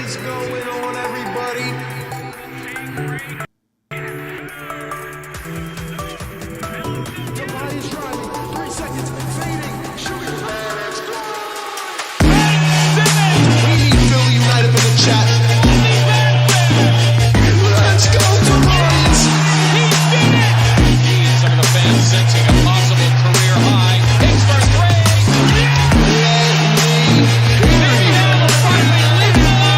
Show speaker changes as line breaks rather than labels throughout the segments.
What's going on, everybody? Tobias driving, 3 seconds, fading, shooting. Let's go! We need Philly United up in the chat. Let's go, Tobias!
He did it! Some of the fans sensing a possible career high. Hits for three. Finally leaving alone after that.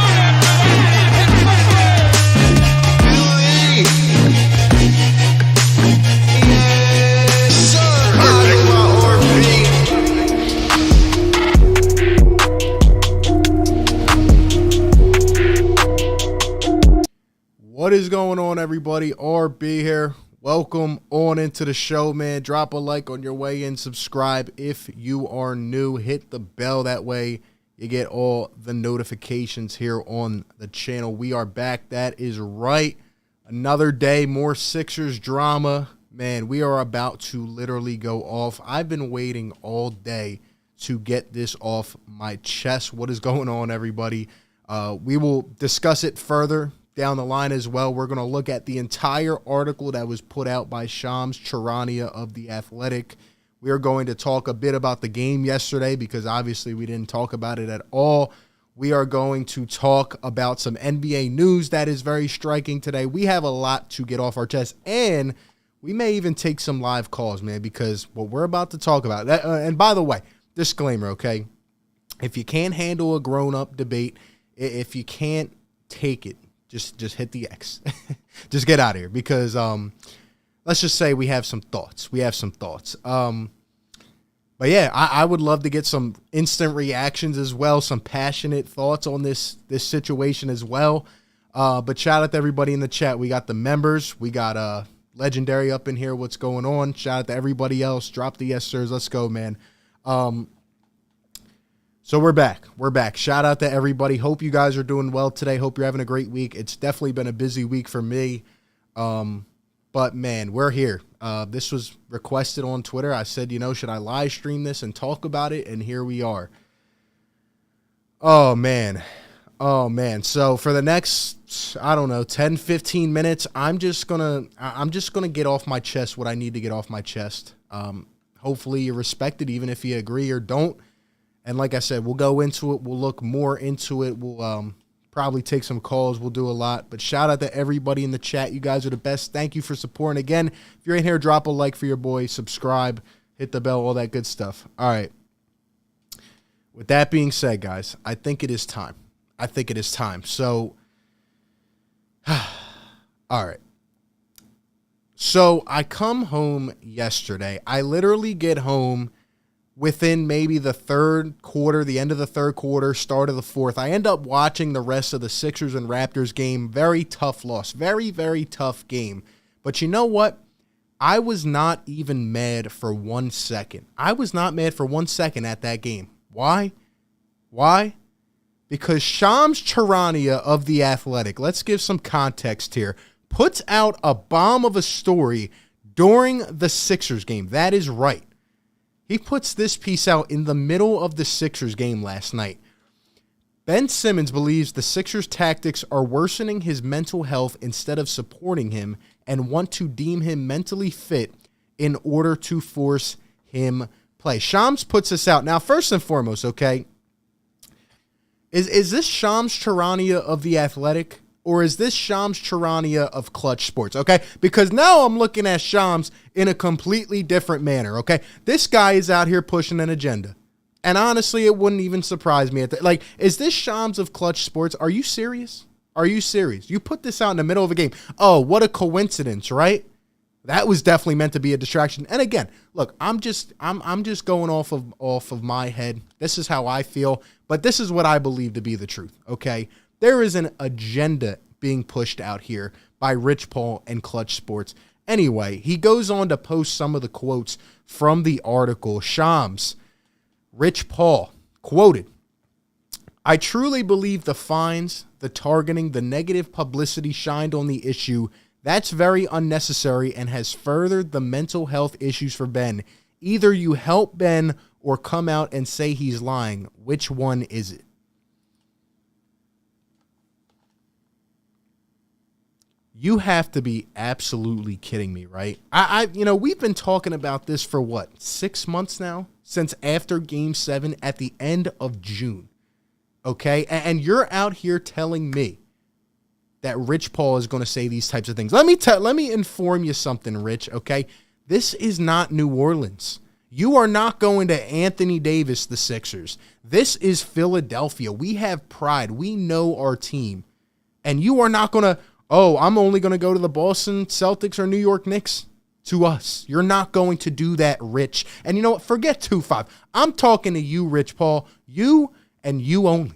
Hits for three.
Yes, sir! Iowa or
What is going on, everybody? RB here. Welcome on into the show, man. Drop a like on your way in. Subscribe if you are new. Hit the bell. That way you get all the notifications here on the channel. We are back. That is right. Another day, more Sixers drama. Man, we are about to literally go off. I've been waiting all day to get this off my chest. What is going on, everybody? We will discuss it further down the line as well. We're going to look at the entire article that was put out by Shams Charania of The Athletic. We are going to talk a bit about the game yesterday because obviously we didn't talk about it at all. We are going to talk about some NBA news that is very striking today. We have a lot to get off our chest, and we may even take some live calls, man, because what we're about to talk about, and by the way, disclaimer, okay? If you can't handle a grown-up debate, if you can't take it, just hit the X. Just get out of here because let's just say we have some thoughts. But yeah, I would love to get some instant reactions as well, some passionate thoughts on this situation as well. But shout out to everybody in the chat. We got the members. We got Legendary up in here. What's going on? Shout out to everybody else. Drop the yes, sirs. Let's go, man. So we're back. Shout out to everybody. Hope you guys are doing well today. Hope you're having a great week. It's definitely been a busy week for me. But man, we're here. This was requested on Twitter. I said, should I live stream this and talk about it? And here we are. Oh man. So for the next, 10, 15 minutes, I'm just going to get off my chest what I need to get off my chest. Hopefully you respect it, even if you agree or don't. And like I said, we'll go into it. We'll look more into it. We'll probably take some calls. We'll do a lot. But shout out to everybody in the chat. You guys are the best. Thank you for supporting. Again, if you're in here, drop a like for your boy. Subscribe. Hit the bell. All that good stuff. All right. With that being said, guys, I think it is time. So, all right. So I come home yesterday. I literally get home within maybe the third quarter, the end of the third quarter, start of the fourth. I end up watching the rest of the Sixers and Raptors game. Very tough loss. Very, very tough game. But you know what? I was not even mad for 1 second. I was not mad for 1 second at that game. Why? Because Shams Charania of The Athletic, let's give some context here, puts out a bomb of a story during the Sixers game. That is right. He puts this piece out in the middle of the Sixers game last night. Ben Simmons believes the Sixers' tactics are worsening his mental health instead of supporting him and want to deem him mentally fit in order to force him play. Shams puts this out. Now, first and foremost, okay, is this Shams Charania of The Athletic? Or is this Shams Charania of Clutch Sports, okay? Because now I'm looking at Shams in a completely different manner, okay? This guy is out here pushing an agenda. And honestly, it wouldn't even surprise me. Like, is this Shams of Clutch Sports? Are you serious? You put this out in the middle of a game. Oh, what a coincidence, right? That was definitely meant to be a distraction. And again, look, I'm just going off of my head. This is how I feel. But this is what I believe to be the truth, okay? There is an agenda being pushed out here by Rich Paul and Clutch Sports. Anyway, he goes on to post some of the quotes from the article. Shams, Rich Paul, quoted, "I truly believe the fines, the targeting, the negative publicity shined on the issue. That's very unnecessary and has furthered the mental health issues for Ben. Either you help Ben or come out and say he's lying. Which one is it?" You have to be absolutely kidding me, right? We've been talking about this for what, 6 months now? Since after Game 7 at the end of June. Okay? And you're out here telling me that Rich Paul is going to say these types of things. Let me inform you something, Rich, okay? This is not New Orleans. You are not going to Anthony Davis, the Sixers. This is Philadelphia. We have pride. We know our team. And you are not going to, I'm only going to go to the Boston Celtics or New York Knicks. To us. You're not going to do that, Rich. And you know what? Forget 2-5. I'm talking to you, Rich Paul. You and you only.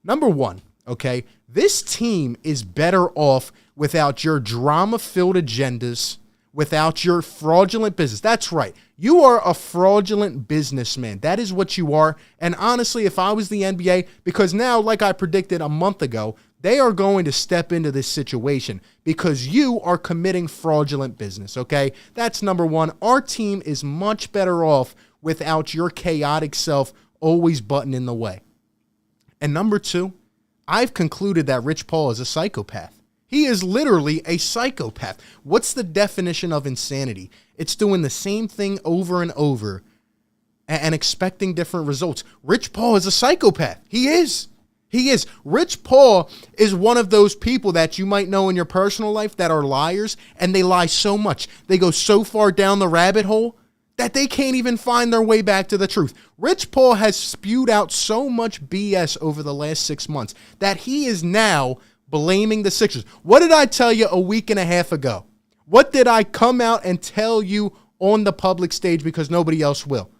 Number one, okay? This team is better off without your drama-filled agendas, without your fraudulent business. That's right. You are a fraudulent businessman. That is what you are. And honestly, if I was the NBA, because now, like I predicted a month ago, they are going to step into this situation because you are committing fraudulent business, okay? That's number one. Our team is much better off without your chaotic self always butting in the way. And number two, I've concluded that Rich Paul is a psychopath. He is literally a psychopath. What's the definition of insanity? It's doing the same thing over and over and expecting different results. Rich Paul is a psychopath. He is. He is. Rich Paul is one of those people that you might know in your personal life that are liars, and they lie so much. They go so far down the rabbit hole that they can't even find their way back to the truth. Rich Paul has spewed out so much BS over the last 6 months that he is now blaming the Sixers. What did I tell you a week and a half ago? What did I come out and tell you on the public stage because nobody else will?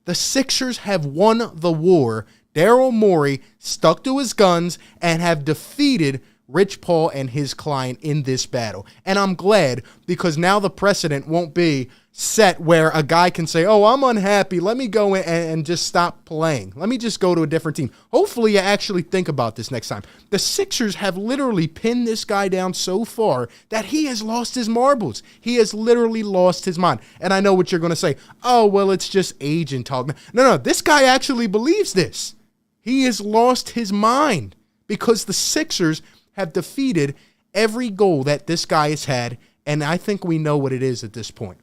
The Sixers have won the war. Daryl Morey stuck to his guns and have defeated Rich Paul and his client in this battle. And I'm glad because now the precedent won't be set where a guy can say, I'm unhappy. Let me go in and just stop playing. Let me just go to a different team. Hopefully you actually think about this next time. The Sixers have literally pinned this guy down so far that he has lost his marbles. He has literally lost his mind. And I know what you're going to say. It's just agent talk. No, this guy actually believes this. He has lost his mind because the Sixers have defeated every goal that this guy has had, and I think we know what it is at this point.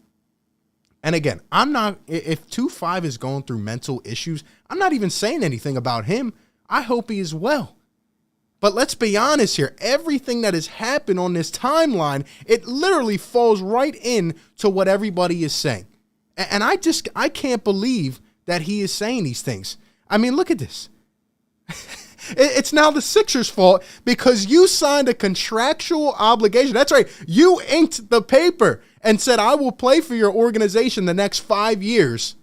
And again, if 2-5 is going through mental issues, I'm not even saying anything about him. I hope he is well. But let's be honest here. Everything that has happened on this timeline, it literally falls right in to what everybody is saying. And I can't believe that he is saying these things. I mean, look at this. It's now the Sixers' fault because you signed a contractual obligation. That's right. You inked the paper and said, I will play for your organization the next 5 years.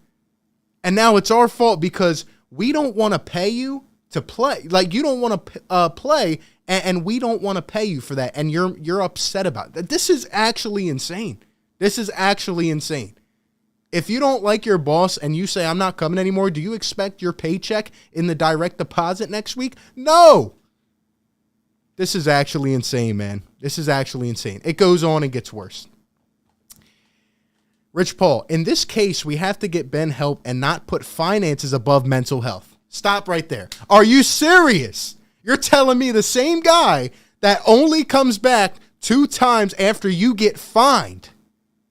And now it's our fault because we don't want to pay you to play. Like, you don't want to play, and we don't want to pay you for that. And you're upset about that. This is actually insane. This is actually insane. If you don't like your boss and you say, I'm not coming anymore, do you expect your paycheck in the direct deposit next week? No. This is actually insane, man. This is actually insane. It goes on and gets worse. Rich Paul, in this case, we have to get Ben help and not put finances above mental health. Stop right there. Are you serious? You're telling me the same guy that only comes back 2 times after you get fined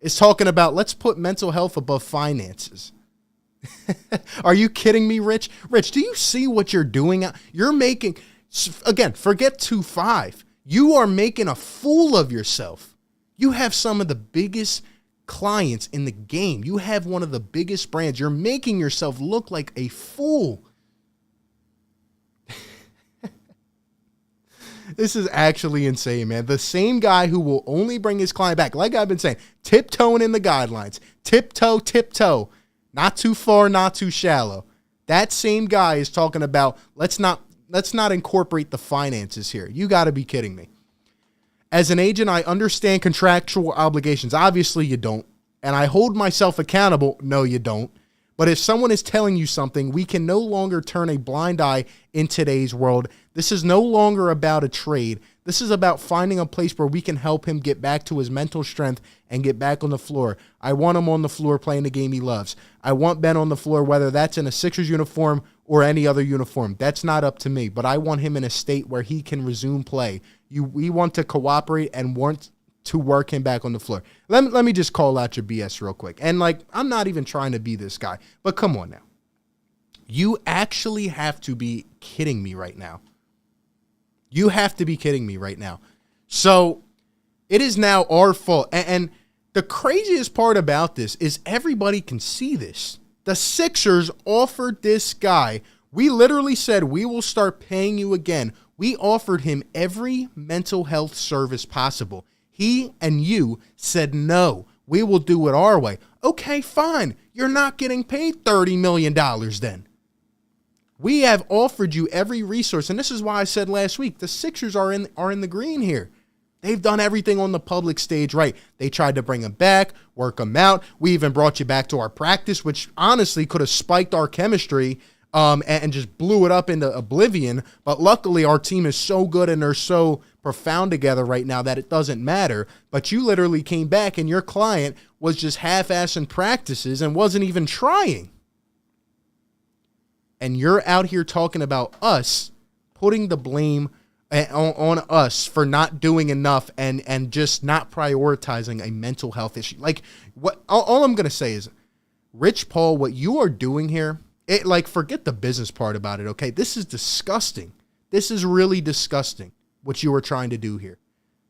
is talking about let's put mental health above finances. Are you kidding me, Rich? Rich, do you see what you're doing? You're making, again, forget 2-5. You are making a fool of yourself. You have some of the biggest clients in the game. You have one of the biggest brands. You're making yourself look like a fool. This is actually insane, man. The same guy who will only bring his client back, like I've been saying, tiptoeing in the guidelines. Tiptoe. Not too far, not too shallow. That same guy is talking about let's not incorporate the finances here. You got to be kidding me. As an agent, I understand contractual obligations. Obviously, you don't. And I hold myself accountable. No, you don't. But if someone is telling you something, we can no longer turn a blind eye in today's world. This is no longer about a trade. This is about finding a place where we can help him get back to his mental strength and get back on the floor. I want him on the floor playing the game he loves. I want Ben on the floor, whether that's in a Sixers uniform or any other uniform. That's not up to me, but I want him in a state where he can resume play. We want to cooperate and want to work him back on the floor. Let me just call out your BS real quick. And, like, I'm not even trying to be this guy, but come on now. You actually have to be kidding me right now. You have to be kidding me right now. So it is now our fault. And the craziest part about this is everybody can see this. The Sixers offered this guy. We literally said, we will start paying you again. We offered him every mental health service possible. He and you said, no, we will do it our way. Okay, fine. You're not getting paid $30 million then. We have offered you every resource, and this is why I said last week, the Sixers are in the green here. They've done everything on the public stage right. They tried to bring him back, work him out. We even brought you back to our practice, which honestly could have spiked our chemistry and just blew it up into oblivion. But luckily, our team is so good and they're so profound together right now that it doesn't matter. But you literally came back and your client was just half-assing practices and wasn't even trying. And you're out here talking about us, putting the blame on us for not doing enough and just not prioritizing a mental health issue. Like, what? All I'm going to say is, Rich Paul, what you are doing here, forget the business part about it, okay? This is disgusting. This is really disgusting, what you are trying to do here.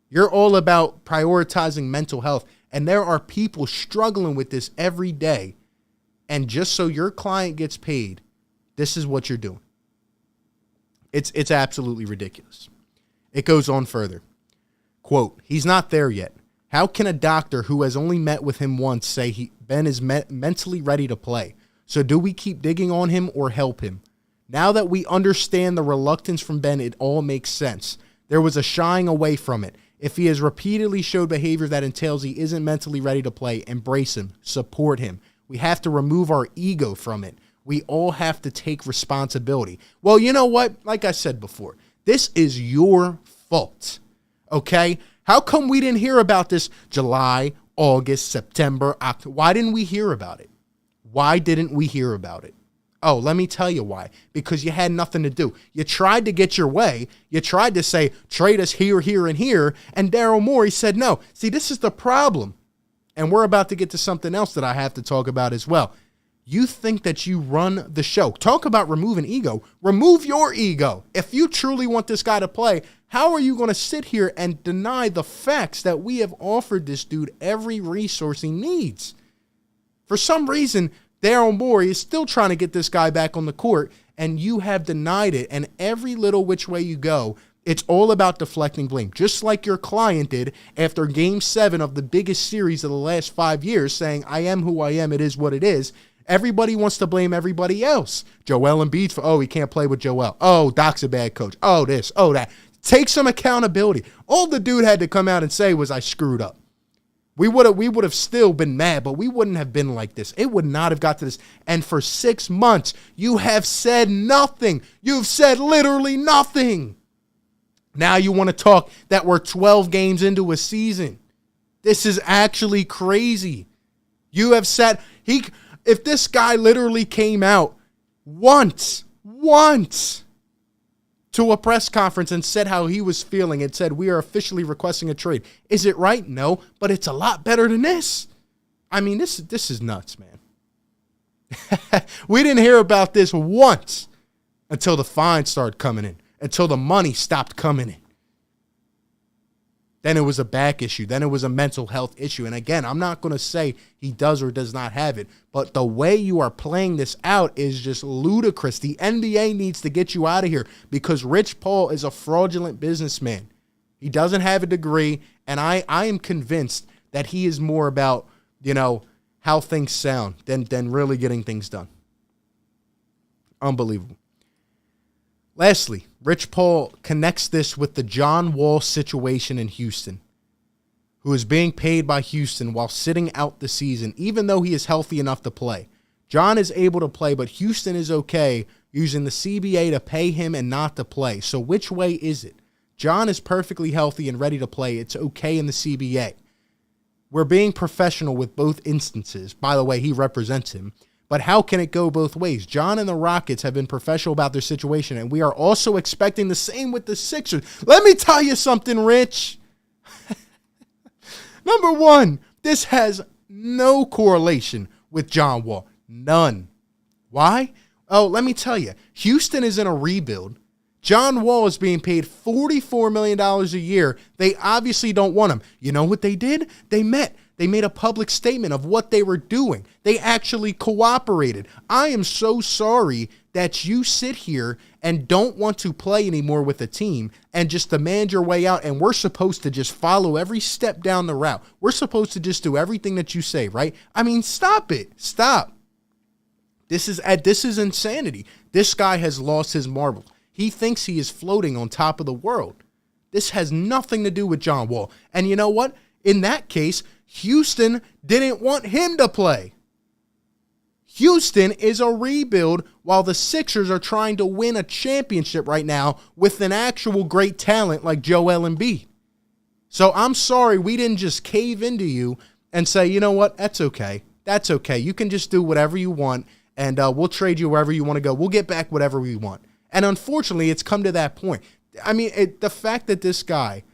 You're all about prioritizing mental health, and there are people struggling with this every day. And just so your client gets paid, this is what you're doing. It's absolutely ridiculous. It goes on further. Quote, he's not there yet. How can a doctor who has only met with him once say Ben is mentally ready to play? So do we keep digging on him or help him? Now that we understand the reluctance from Ben, it all makes sense. There was a shying away from it. If he has repeatedly showed behavior that entails he isn't mentally ready to play, embrace him, support him. We have to remove our ego from it. We all have to take responsibility. Well, you know what? Like I said before, this is your fault, okay? How come we didn't hear about this July, August, September, October? Why didn't we hear about it? Why didn't we hear about it? Oh, let me tell you why. Because you had nothing to do. You tried to get your way. You tried to say, trade us here, here, and here. And Daryl Morey said no. See, this is the problem. And we're about to get to something else that I have to talk about as well. You think that you run the show. Talk about removing ego. Remove your ego. If you truly want this guy to play, how are you going to sit here and deny the facts that we have offered this dude every resource he needs? For some reason, Daryl Morey is still trying to get this guy back on the court, and you have denied it. And every little which way you go, it's all about deflecting blame. Just like your client did after Game 7 of the biggest series of the last 5 years, saying, I am who I am, it is what it is. Everybody wants to blame everybody else. Joel Embiid for, he can't play with Joel. Oh, Doc's a bad coach. Oh, this, oh, that. Take some accountability. All the dude had to come out and say was, I screwed up. We would have still been mad, but we wouldn't have been like this. It would not have got to this. And for 6 months, you have said nothing. You've said literally nothing. Now you want to talk that we're 12 games into a season. This is actually crazy. You have said, if this guy literally came out once to a press conference and said how he was feeling and said, we are officially requesting a trade. Is it right? No, but it's a lot better than this. I mean, this is nuts, man. We didn't hear about this once until the fines started coming in, until the money stopped coming in. Then it was a back issue. Then it was a mental health issue. And again, I'm not going to say he does or does not have it, but the way you are playing this out is just ludicrous. The NBA needs to get you out of here because Rich Paul is a fraudulent businessman. He doesn't have a degree, and I am convinced that he is more about, how things sound than really getting things done. Unbelievable. Lastly, Rich Paul connects this with the John Wall situation in Houston, who is being paid by Houston while sitting out the season, even though he is healthy enough to play. John is able to play, but Houston is okay using the CBA to pay him and not to play. So which way is it? John is perfectly healthy and ready to play. It's okay in the CBA. We're being professional with both instances. By the way, he represents him. But how can it go both ways? John and the Rockets have been professional about their situation, and we are also expecting the same with the Sixers. Let me tell you something, Rich. Number one, this has no correlation with John Wall. None. Why? Oh, let me tell you. Houston is in a rebuild. John Wall is being paid $44 million a year. They obviously don't want him. You know what they did? They met. They made a public statement of what they were doing. They actually cooperated. I am so sorry that you sit here and don't want to play anymore with the team and just demand your way out, and we're supposed to just follow every step down the route. We're supposed to just do everything that you say, right? I mean, stop it. Stop. This is insanity. This guy has lost his marbles. He thinks he is floating on top of the world. This has nothing to do with John Wall. And you know what? In that case, Houston didn't want him to play. Houston is a rebuild while the Sixers are trying to win a championship right now with an actual great talent like Joel Embiid. So I'm sorry we didn't just cave into you and say, you know what, that's okay. That's okay. You can just do whatever you want, and we'll trade you wherever you want to go. We'll get back whatever we want. And unfortunately, it's come to that point. I mean, the fact that this guy,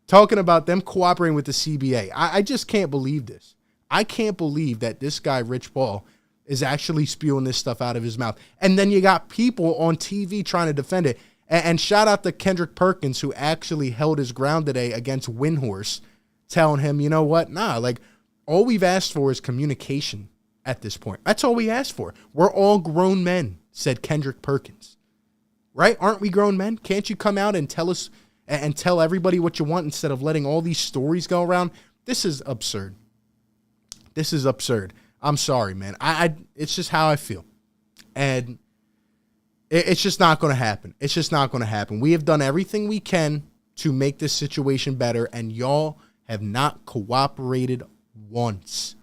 talking about them cooperating with the CBA, I just can't believe this. I can't believe that this guy, Rich Paul, is actually spewing this stuff out of his mouth. And then you got people on TV trying to defend it. And shout out to Kendrick Perkins, who actually held his ground today against Windhorse, telling him, you know what? Nah, like, all we've asked for is communication at this point. That's all we asked for. We're all grown men, said Kendrick Perkins. Right? Aren't we grown men? Can't you come out and tell us and tell everybody what you want instead of letting all these stories go around? This is absurd. This is absurd. I'm sorry, man. It's just how I feel. And it's just not going to happen. It's just not going to happen. We have done everything we can to make this situation better, and y'all have not cooperated once.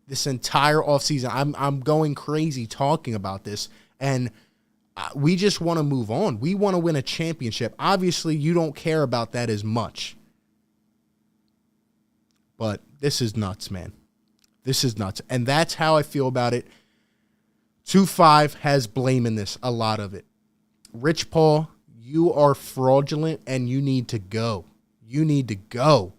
This entire offseason. I'm going crazy talking about this, and we just want to move on. We want to win a championship. Obviously, you don't care about that as much. But this is nuts, man. This is nuts. And that's how I feel about it. 2-5 has blame in this, a lot of it. Rich Paul, you are fraudulent and you need to go. You need to go.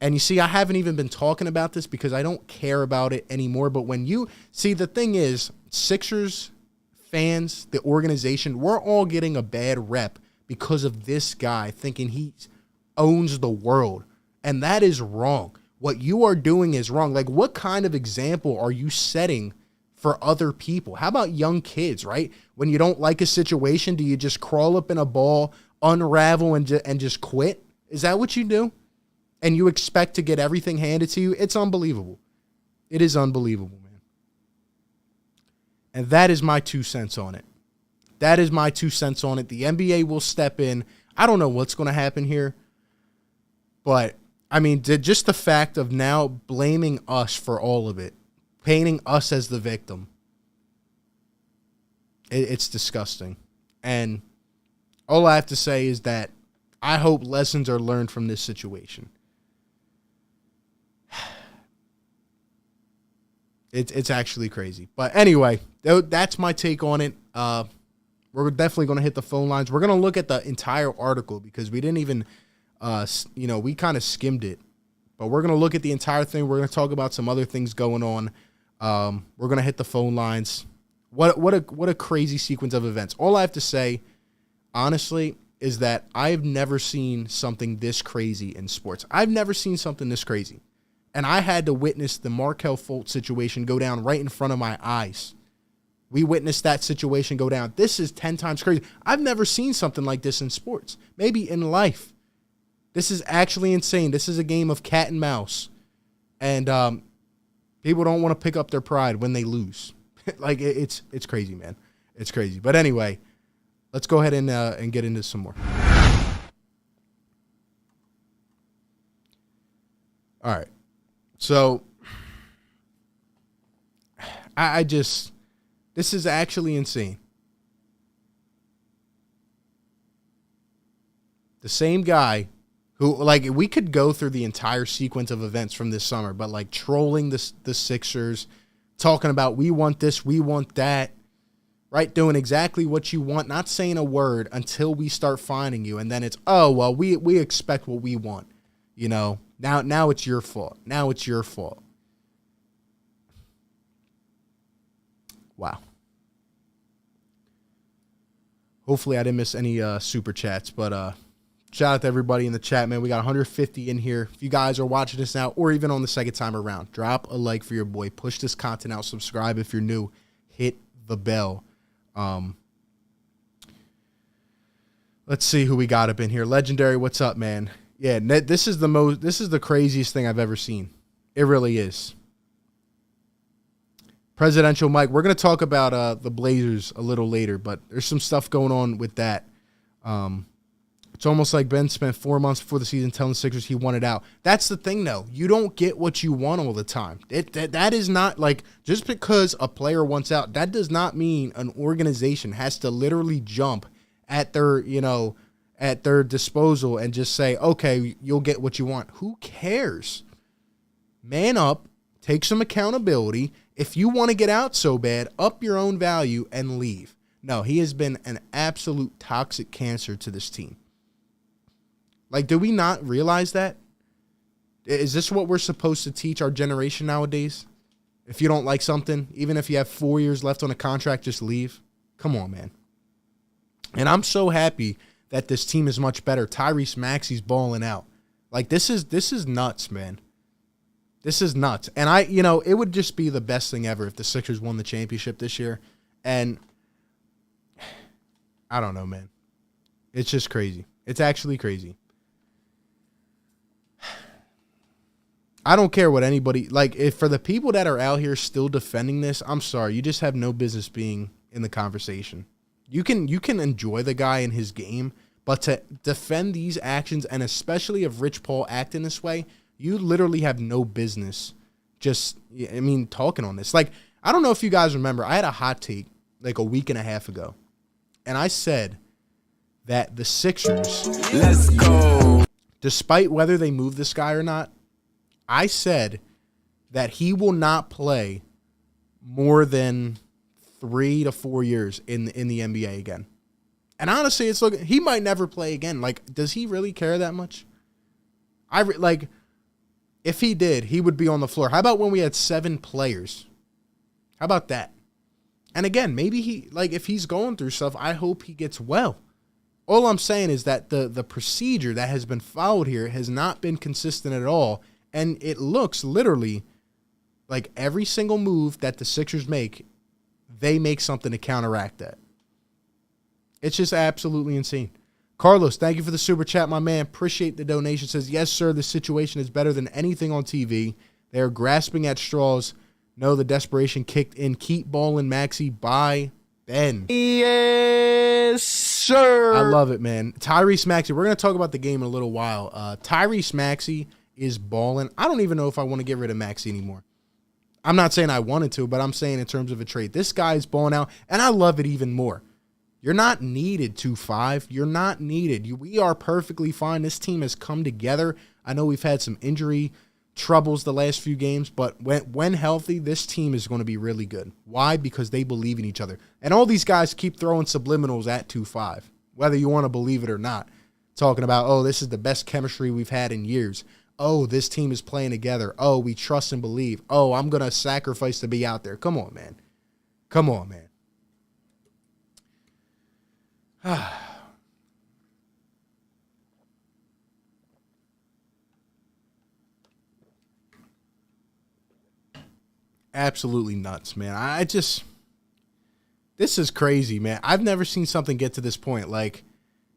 And you see, I haven't even been talking about this because I don't care about it anymore. But when you see, the thing is, Sixers fans, the organization, we're all getting a bad rep because of this guy thinking he owns the world. And that is wrong. What you are doing is wrong. Like, what kind of example are you setting for other people? How about young kids, right? When you don't like a situation, do you just crawl up in a ball, unravel, and just quit? Is that what you do? And you expect to get everything handed to you? It's unbelievable. It is unbelievable, man. And that is my 2 cents on it. That is my 2 cents on it. The NBA will step in. I don't know what's going to happen here. But, I mean, just the fact of now blaming us for all of it, painting us as the victim, it's disgusting. And all I have to say is that I hope lessons are learned from this situation. It's actually crazy. But anyway, that's my take on it. We're definitely going to hit the phone lines. We're going to look at the entire article because we didn't even, we kind of skimmed it. But we're going to look at the entire thing. We're going to talk about some other things going on. We're going to hit the phone lines. What a crazy sequence of events. All I have to say, honestly, is that I've never seen something this crazy in sports. I've never seen something this crazy. And I had to witness the Markelle Fultz situation go down right in front of my eyes. We witnessed that situation go down. This is 10 times crazy. I've never seen something like this in sports, maybe in life. This is actually insane. This is a game of cat and mouse. And people don't want to pick up their pride when they lose. Like, it's crazy, man. It's crazy. But anyway, let's go ahead and get into some more. All right. So, this is actually insane. The same guy who, like, we could go through the entire sequence of events from this summer, but, like, trolling the Sixers, talking about we want this, we want that, right? Doing exactly what you want, not saying a word until we start finding you. And then it's, oh, well, we expect what we want. You know, now it's your fault. Now it's your fault. Wow. Hopefully I didn't miss any super chats, but shout out to everybody in the chat, man. We got 150 in here. If you guys are watching this now or even on the second time around, drop a like for your boy. Push this content out. Subscribe if you're new. Hit the bell. Let's see who we got up in here. Legendary, what's up, man? Yeah, this is the craziest thing I've ever seen. It really is. Presidential Mike, we're going to talk about the Blazers a little later, but there's some stuff going on with that. It's almost like Ben spent 4 months before the season telling the Sixers he wanted out. That's the thing, though. You don't get what you want all the time. That is not, like, just because a player wants out, that does not mean an organization has to literally jump at their, at their disposal and just say, okay, you'll get what you want. Who cares? Man up, take some accountability. If you want to get out so bad, up your own value and leave. No, he has been an absolute toxic cancer to this team. Like, do we not realize that? Is this what we're supposed to teach our generation nowadays? If you don't like something, even if you have 4 years left on a contract, just leave. Come on, man. And I'm so happy that this team is much better. Tyrese Maxey's balling out. Like, this is nuts, man. This is nuts. And it would just be the best thing ever if the Sixers won the championship this year. And I don't know, man. It's just crazy. It's actually crazy. I don't care what anybody, like, if for the people that are out here still defending this, I'm sorry, you just have no business being in the conversation. You can enjoy the guy and his game, but to defend these actions, and especially of Rich Paul acting this way, you literally have no business talking on this. Like, I don't know if you guys remember, I had a hot take like a week and a half ago, and I said that the Sixers, let's go, despite whether they move this guy or not, I said that he will not play more than 3 to 4 years in the NBA again. And honestly, he might never play again. Like, does he really care that much? If he did, he would be on the floor. How about when we had 7 players? How about that? And again, maybe if he's going through stuff, I hope he gets well. All I'm saying is that the procedure that has been followed here has not been consistent at all. And it looks literally like every single move that the Sixers make, they make something to counteract that. It's just absolutely insane. Carlos, thank you for the super chat, my man. Appreciate the donation. Says, yes, sir, this situation is better than anything on TV. They are grasping at straws. No, the desperation kicked in. Keep balling, Maxey. Bye, Ben.
Yes, sir.
I love it, man. Tyrese Maxey. We're going to talk about the game in a little while. Tyrese Maxey is balling. I don't even know if I want to get rid of Maxey anymore. I'm not saying I wanted to, but I'm saying in terms of a trade. This guy is balling out, and I love it even more. You're not needed, 2-5. You're not needed. We are perfectly fine. This team has come together. I know we've had some injury troubles the last few games, but when healthy, this team is going to be really good. Why? Because they believe in each other. And all these guys keep throwing subliminals at 2-5, whether you want to believe it or not. Talking about, oh, this is the best chemistry we've had in years. Oh, this team is playing together. Oh, we trust and believe. Oh, I'm going to sacrifice to be out there. Come on, man. Come on, man. Absolutely nuts, man. This is crazy, man. I've never seen something get to this point. Like,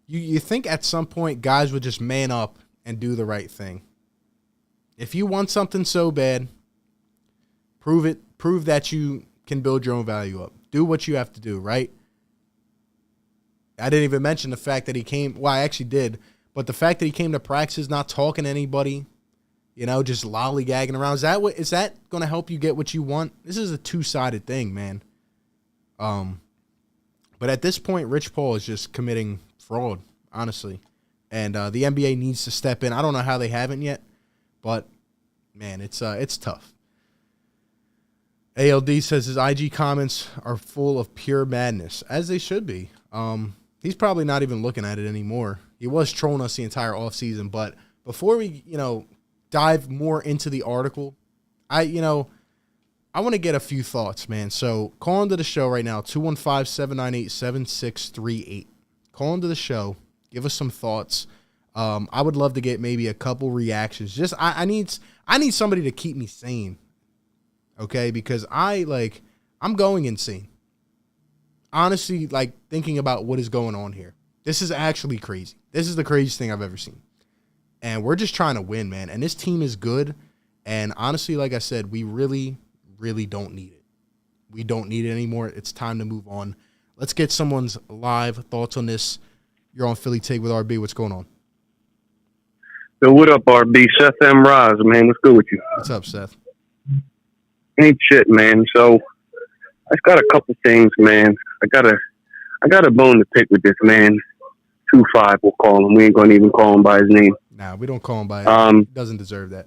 you think at some point guys would just man up and do the right thing. If you want something so bad, prove it. Prove that you can build your own value up. Do what you have to do, right? I didn't even mention the fact that he came. Well, I actually did. But the fact that he came to practice not talking to anybody, just lollygagging around. Is that going to help you get what you want? This is a two-sided thing, man. But at this point, Rich Paul is just committing fraud, honestly. And the NBA needs to step in. I don't know how they haven't yet, but, man, it's tough. ALD says his IG comments are full of pure madness, as they should be. He's probably not even looking at it anymore. He was trolling us the entire offseason, but before we, dive more into the article, I want to get a few thoughts, man. So call into the show right now, 215-798-7638. Call into the show. Give us some thoughts. I would love to get maybe a couple reactions. Just I need somebody to keep me sane. Okay, because I'm going insane. Honestly, thinking about what is going on here. This is actually crazy. This is the craziest thing I've ever seen. And we're just trying to win, man. And this team is good. And honestly, like I said, we really, really don't need it. We don't need it anymore. It's time to move on. Let's get someone's live thoughts on this. You're on Philly Take with RB. What's going on?
So what up, RB? Seth M. Rise, man. What's good with you?
What's up, Seth?
Ain't shit, man. So I got a couple things, man. I got a bone to pick with this man. 2-5, we'll call him. We ain't gonna even call him by his name.
Nah, we don't call him by it. He doesn't deserve that.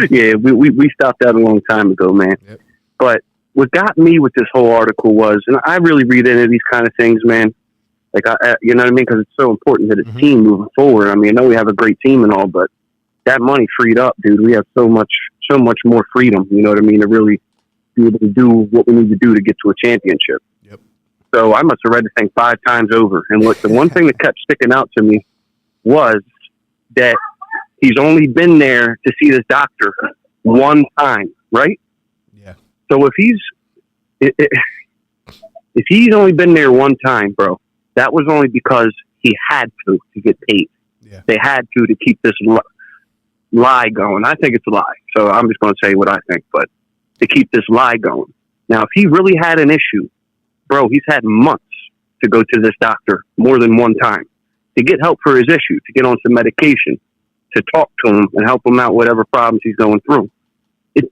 Yeah, we stopped that a long time ago, man.
Yep.
But what got me with this whole article was, and I really read into these kind of things, man. You know what I mean? Because it's so important to the team moving forward. I mean, I know we have a great team and all, but that money freed up, dude. We have so much more freedom, you know what I mean, to really be able to do what we need to do to get to a championship.
Yep.
So I must have read the thing 5 times over. And the one thing that kept sticking out to me was that he's only been there to see this doctor one time, right?
Yeah.
So if he's only been there one time, bro, that was only because he had to get paid.
Yeah.
They had to keep this lie going. I think it's a lie. So I'm just going to say what I think, but to keep this lie going. Now, if he really had an issue, bro, he's had months to go to this doctor more than one time to get help for his issue, to get on some medication, to talk to him and help him out whatever problems he's going through.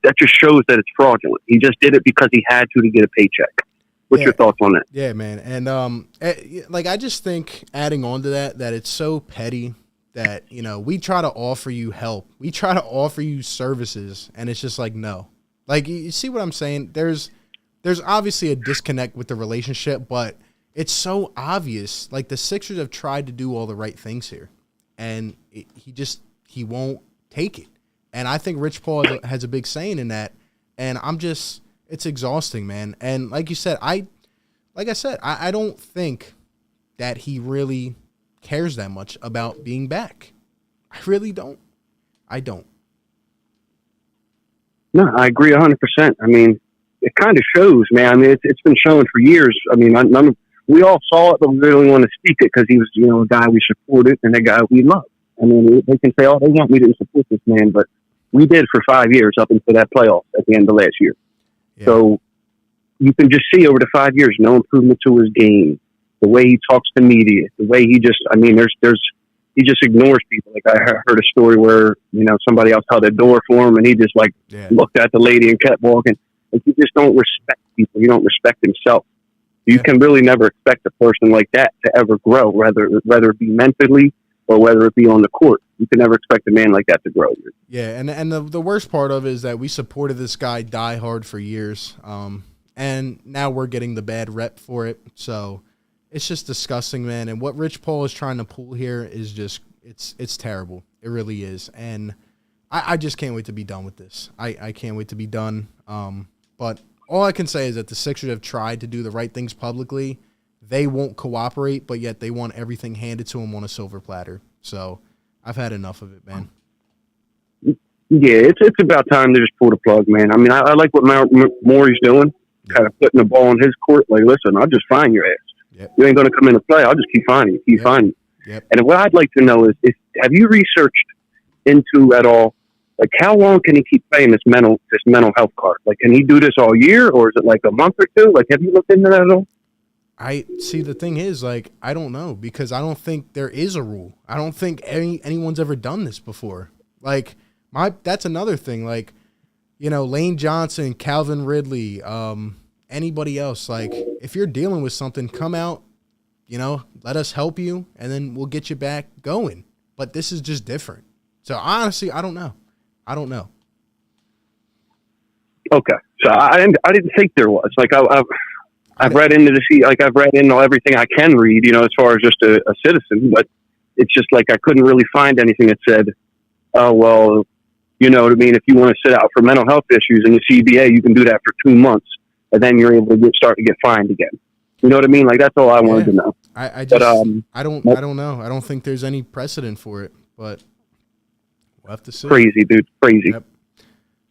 That just shows that it's fraudulent. He just did it because he had to get a paycheck. What's your thoughts on that?
Yeah, man. And I just think adding on to that it's so petty that, we try to offer you help. We try to offer you services, and it's just like, no. You see what I'm saying? There's obviously a disconnect with the relationship, but it's so obvious. The Sixers have tried to do all the right things here, and he won't take it. And I think Rich Paul has a big saying in that, and it's exhausting, man. And like you said, I don't think that he really cares that much about being back. I really don't. I don't.
No, I agree 100%. I mean, it kind of shows, man. I mean, it's been shown for years. I mean, we all saw it, but we really want to speak it because he was, a guy we supported and a guy we loved. I mean, they can say, oh, they want me to support this man, but we did for 5 years up until that playoff at the end of last year. Yeah. So you can just see over the 5 years, no improvement to his game, the way he talks to media, the way he just, he just ignores people. I heard a story where, somebody else held a door for him and he just looked at the lady and kept walking. You just don't respect people. You don't respect himself. You can really never expect a person like that to ever grow, whether it be mentally or whether it be on the court. You can never expect a man like that to grow.
Yeah, and the worst part of it is that we supported this guy die hard for years, and now we're getting the bad rep for it. So it's just disgusting, man. And what Rich Paul is trying to pull here is just it's terrible. It really is. And I just can't wait to be done with this. I can't wait to be done. But all I can say is that the Sixers have tried to do the right things publicly. They won't cooperate, but yet they want everything handed to them on a silver platter. So I've had enough of it, man.
Yeah, it's about time to just pull the plug, man. I mean, I like what Morey's doing, kind of putting the ball in his court. Listen, I'll just find your ass. Yep. You ain't going to come in and play. I'll just keep finding you. Finding you.
Yep.
And what I'd like to know is have you researched into at all, how long can he keep playing this mental health card? Can he do this all year, or is it a month or two? Have you looked into that at all?
I see. The thing is, I don't know, because I don't think there is a rule. I don't think anyone's ever done this before. That's another thing. Lane Johnson, Calvin Ridley, anybody else. If you're dealing with something, come out let us help you, and then we'll get you back going. But this is just different. So honestly, I don't know.
Okay, so I didn't think there was. Like I've read into I've read into everything I can read, as far as just a citizen. But it's just like I couldn't really find anything that said, "Oh well, you know what I mean? If you want to sit out for mental health issues in the CBA, you can do that for 2 months, and then you're able to start to get fined again." You know what I mean? Like that's all I wanted to know.
I
don't
know. I don't think there's any precedent for it, but we'll have to see.
Crazy, dude. Crazy.
Yep.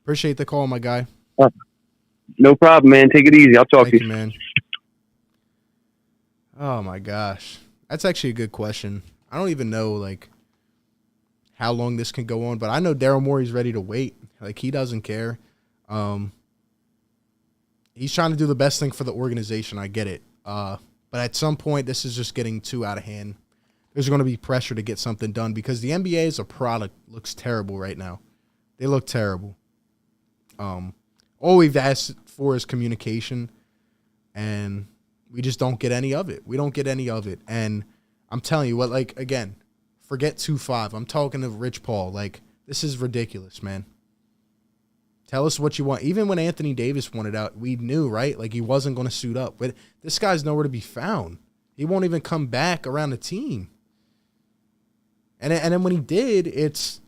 Appreciate the call, my guy.
No problem, man. Take it easy. I'll talk to you,
man. Oh my gosh, that's actually a good question. I don't even know how long this can go on, but I know Daryl Morey's ready to wait. Like he doesn't care. He's trying to do the best thing for the organization. I get it. But at some point, this is just getting too out of hand. There's going to be pressure to get something done because the NBA as a product looks terrible right now. They look terrible. All we've asked for is communication, and we just don't get any of it. We don't get any of it. And I'm telling you what, again, forget 2-5. I'm talking to Rich Paul. This is ridiculous, man. Tell us what you want. Even when Anthony Davis wanted out, we knew, right? He wasn't going to suit up. But this guy's nowhere to be found. He won't even come back around the team. And then when he did, it's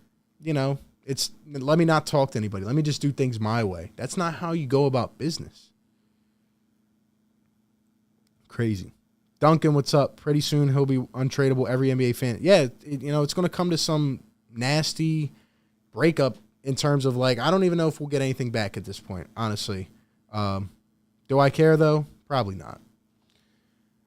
let me not talk to anybody. Let me just do things my way. That's not how you go about business. Crazy. Duncan, what's up? Pretty soon he'll be untradeable. Every NBA fan. Yeah, it's going to come to some nasty breakup in terms of I don't even know if we'll get anything back at this point, honestly. Do I care though? Probably not.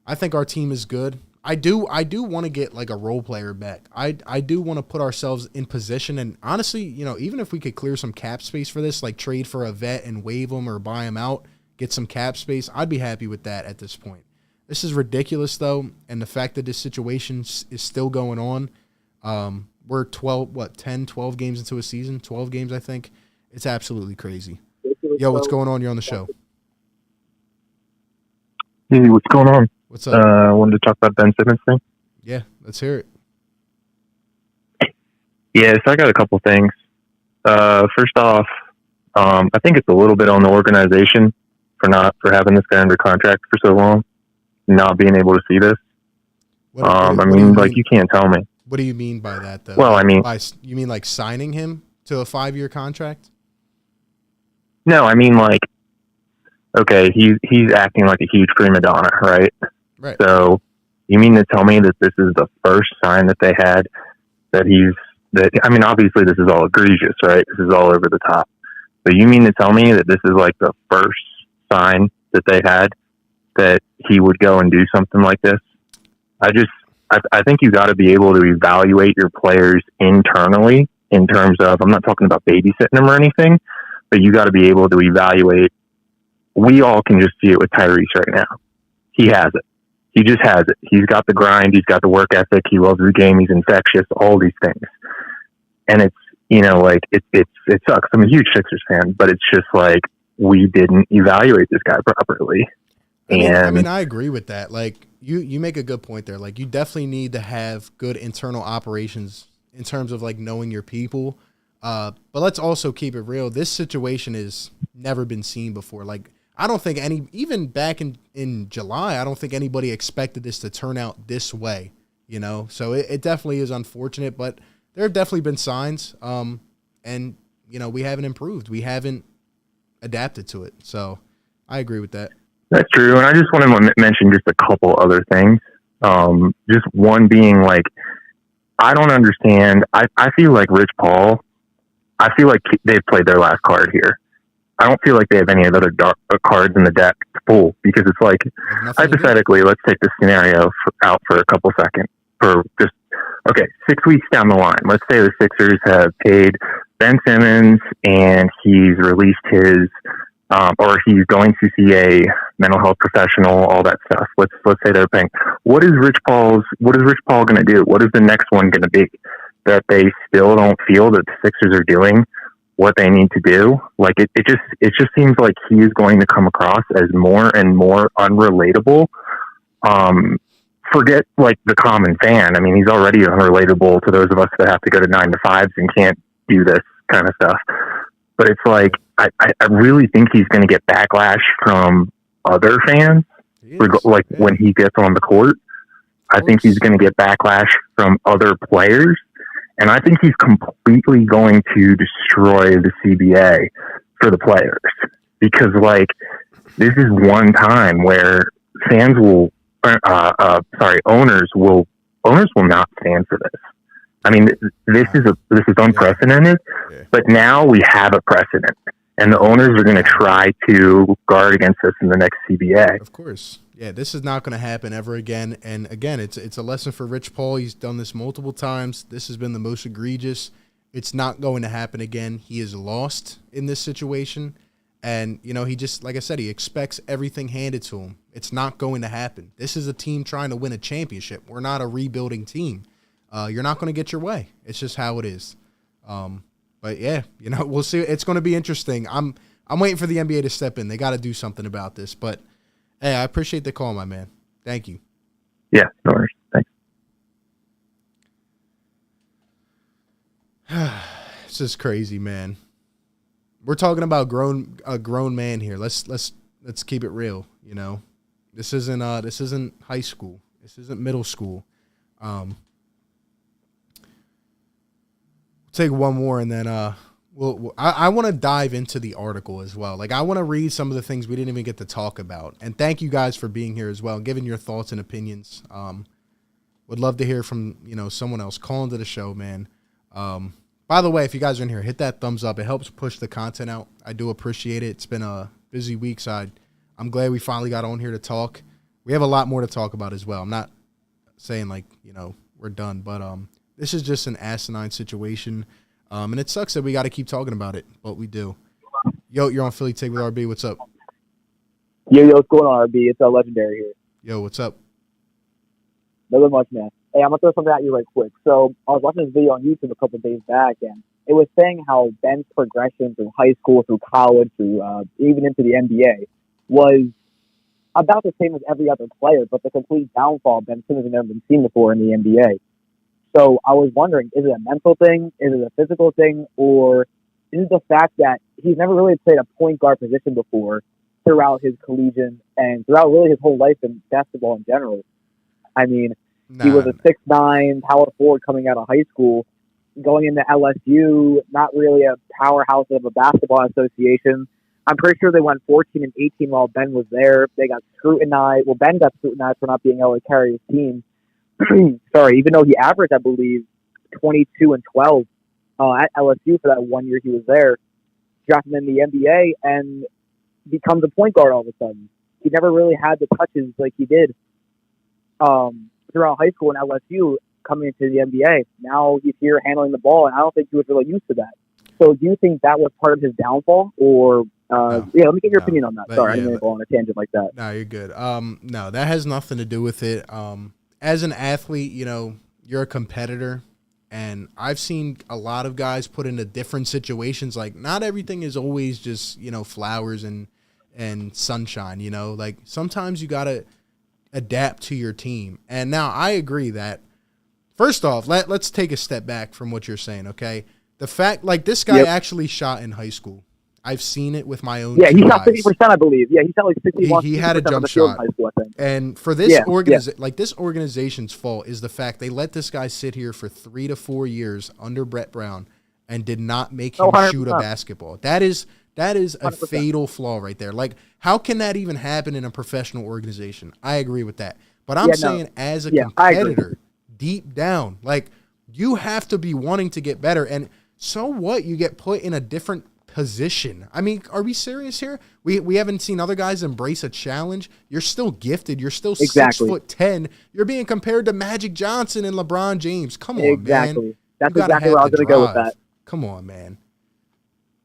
I think our team is good. I do want to get a role player back. I do want to put ourselves in position, and honestly, even if we could clear some cap space for this, trade for a vet and waive him or buy him out, get some cap space, I'd be happy with that at this point. This is ridiculous though, and the fact that this situation is still going on. We're 12 games into a season, 12 games I think. It's absolutely crazy. Yo, what's going on? You're on the show.
Hey, what's going on?
What's up?
I wanted to talk about Ben Simmons thing.
Yeah, let's hear it.
Yeah, so I got a couple things. First off, I think it's a little bit on the organization for having this guy under contract for so long, not being able to see this. You can't tell me.
What do you mean by that, though?
Well,
you mean signing him to a 5-year contract?
No, okay, he's acting like a huge prima donna, right?
Right.
So you mean to tell me that this is the first sign that they had obviously this is all egregious, right? This is all over the top. But you mean to tell me that this is the first sign that they had that he would go and do something like this? I think you got to be able to evaluate your players internally in terms of, I'm not talking about babysitting them or anything, but you got to be able to evaluate. We all can just see it with Tyrese right now. He has it. He just has it. He's got the grind. He's got the work ethic. He loves the game. He's infectious, all these things. And it's, it sucks. I'm a huge Sixers fan, but it's just we didn't evaluate this guy properly.
I agree with that. You make a good point there. You definitely need to have good internal operations in terms of knowing your people. But let's also keep it real. This situation has never been seen before. I don't think even back in July, I don't think anybody expected this to turn out this way, So it definitely is unfortunate, but there have definitely been signs. And we haven't improved. We haven't adapted to it. So I agree with that.
That's true. And I just want to mention just a couple other things. Just one being I don't understand. I feel like Rich Paul, I feel like they've played their last card here. I don't feel like they have any other cards in the deck to pull because it's hypothetically, let's take this scenario out for a couple seconds. 6 weeks down the line, let's say the Sixers have paid Ben Simmons and he's released his, or he's going to see a mental health professional, all that stuff. Let's say they're paying. What is Rich Paul going to do? What is the next one going to be? That they still don't feel that the Sixers are doing what they need to do. It just seems like he is going to come across as more and more unrelatable forget like the common fan. I mean, he's already unrelatable to those of us that have to go to 9 to 5s and can't do this kind of stuff. But it's like, I really think he's going to get backlash from other fans, when he gets on the court. I think he's going to get backlash from other players. And I think he's completely going to destroy the CBA for the players. Because, like, this is one time where fans will, owners will not stand for this. I mean, this is unprecedented, but now we have a precedent, and the owners are going to try to guard against this in the next CBA.
Of course. Yeah, this is not going to happen ever again. And again, it's a lesson for Rich Paul. He's done this multiple times. This has been the most egregious. It's not going to happen again. He is lost in this situation. And, you know, he just, like I said, he expects everything handed to him. It's not going to happen. This is a team trying to win a championship. We're not a rebuilding team. You're not going to get your way. It's just how it is. But yeah, you know, we'll see. It's going to be interesting. I'm waiting for the NBA to step in. They got to do something about this. But hey, I appreciate the call, my man. Thank you.
Yeah, no worries. Thanks.
This is crazy, man. We're talking about a grown man here. Let's keep it real. You know, this isn't high school. This isn't middle school. Take one more and then I want to dive into the article as well. Like, I want to read some of the things we didn't even get to talk about. And thank you guys for being here as well and giving your thoughts and opinions. Would love to hear from, you know, someone else. Call into the show, man. By the way, if you guys are in here, hit that thumbs up. It helps push the content out. I do appreciate it. It's been a busy week, so I'm glad we finally got on here to talk. We have a lot more to talk about as well. I'm not saying, like, you know, we're done, but this is just an asinine situation, and it sucks that we got to keep talking about it, but we do. Yo, you're on Philly Take with RB. What's up?
Yo, what's going on, RB? It's Legendary here.
Yo, what's up?
Nothing much, man. Hey, I'm going to throw something at you right quick. So I was watching this video on YouTube a couple of days back, and it was saying how Ben's progression through high school, through college, through even into the NBA was about the same as every other player, but the complete downfall Ben Simmons has never been seen before in the NBA. So I was wondering, is it a mental thing? Is it a physical thing? Or is it the fact that he's never really played a point guard position before throughout his collegiate and throughout really his whole life in basketball in general? I mean, he was a 6'9" power forward coming out of high school, going into LSU, not really a powerhouse of a basketball association. I'm pretty sure they went 14 and 18 while Ben was there. They got scrutinized. Well, Ben got scrutinized for not being able to carry his team. Sorry, even though he averaged, I believe, 22 and 12 at LSU for that 1 year he was there, drafted him in the NBA and becomes a point guard all of a sudden. He never really had the touches like he did throughout high school and LSU coming into the NBA. Now he's here handling the ball, and I don't think he was really used to that. So do you think that was part of his downfall? Or, let me get your opinion on that. Sorry, I didn't go on a tangent like that.
No, you're good. No, that has nothing to do with it. As an athlete, you know, you're a competitor, and I've seen a lot of guys put into different situations. Like, not everything is always just, you know, flowers and sunshine, you know. Like, sometimes you got to adapt to your team. And now I agree that, first off, let's take a step back from what you're saying, okay? The fact, like, this guy actually shot in high school. I've seen it with my own
he shot 50%, I believe. Yeah, he shot like 61%.
He had a jump shot. In high school, I think. And for this this organization's fault is the fact they let this guy sit here for 3 to 4 years under Brett Brown and did not make him shoot a basketball. That is a 100%. Fatal flaw right there. Like, how can that even happen in a professional organization? I agree with that. But I'm saying as a competitor, deep down, like, you have to be wanting to get better. And so what? You get put in a different position. I mean, are we serious here? We haven't seen other guys embrace a challenge. You're still gifted. You're still 6'10". You're being compared to Magic Johnson and LeBron James. Come on, man.
That's exactly where I was going to go with that.
Come on, man.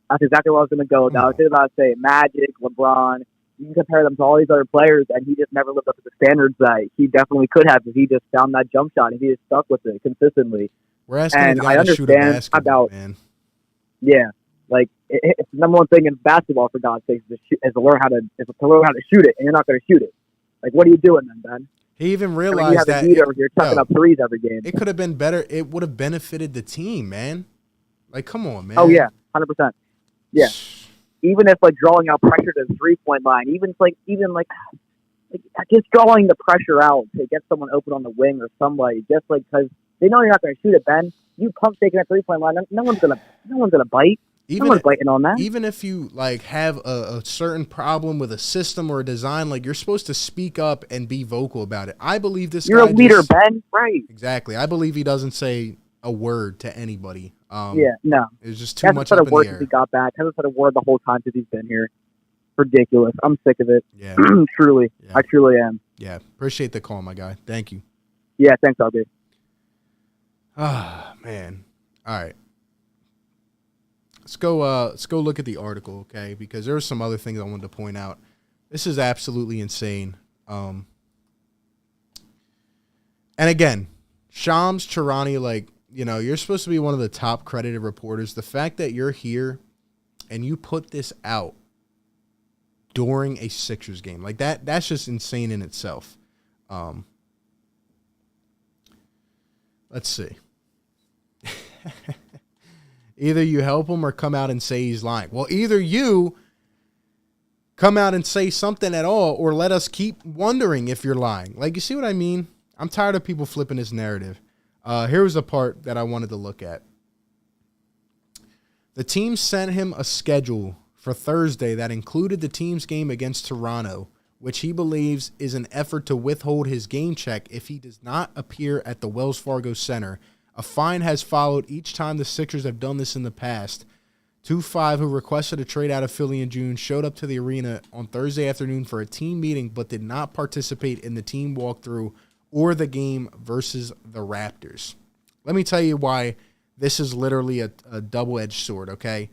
That's exactly where I was going to go with that. I was just about to say Magic, LeBron. You can compare them to all these other players, and he just never lived up to the standards that he definitely could have if he just found that jump shot and he just stuck with it consistently.
We're asking a guy to shoot a basketball, man.
Yeah. Like, it's the number one thing in basketball, for God's sake, is to learn how to shoot it, and you're not going to shoot it. Like, what are you doing then, Ben?
He even
I mean,
realized
you have
that
a dude over here chucking
yo,
up threes every game.
it could have been better. It would have benefited the team, man. Like, come on, man.
Oh yeah, 100%. Yeah. Even if like drawing out pressure to the 3-point line, even just drawing the pressure out to get someone open on the wing or somebody, just like because they know you're not going to shoot it, Ben. You pump taking a 3-point line, no one's gonna bite. No one's biting on that.
Even if you like have a certain problem with a system or a design, like you're supposed to speak up and be vocal about it. I believe this.
You're
guy
a leader,
just,
Ben. Right.
Exactly. I believe he doesn't say a word to anybody.
No.
It's just too
Hasn't
much
said
up
a
in
word
the
since
air.
he got back. Hasn't said a word the whole time since he's been here. Ridiculous. I'm sick of it.
Yeah.
Truly.
Yeah.
I truly am.
Yeah. Appreciate the call, my guy. Thank you.
Yeah, thanks, LB.
Ah, man. All right. Let's go look at the article, okay? Because there are some other things I wanted to point out. This is absolutely insane. And again, Shams Charania, like, you know, you're supposed to be one of the top credited reporters. The fact that you're here and you put this out during a Sixers game, like that's just insane in itself. Let's see. Either you help him or come out and say he's lying. Well, either you come out and say something at all or let us keep wondering if you're lying. Like, you see what I mean? I'm tired of people flipping this narrative. Here was the part that I wanted to look at. The team sent him a schedule for Thursday that included the team's game against Toronto, which he believes is an effort to withhold his game check if he does not appear at the Wells Fargo Center. A fine has followed each time the Sixers have done this in the past. 2-5, who requested a trade out of Philly in June, showed up to the arena on Thursday afternoon for a team meeting but did not participate in the team walkthrough or the game versus the Raptors. Let me tell you why this is literally a double-edged sword, okay?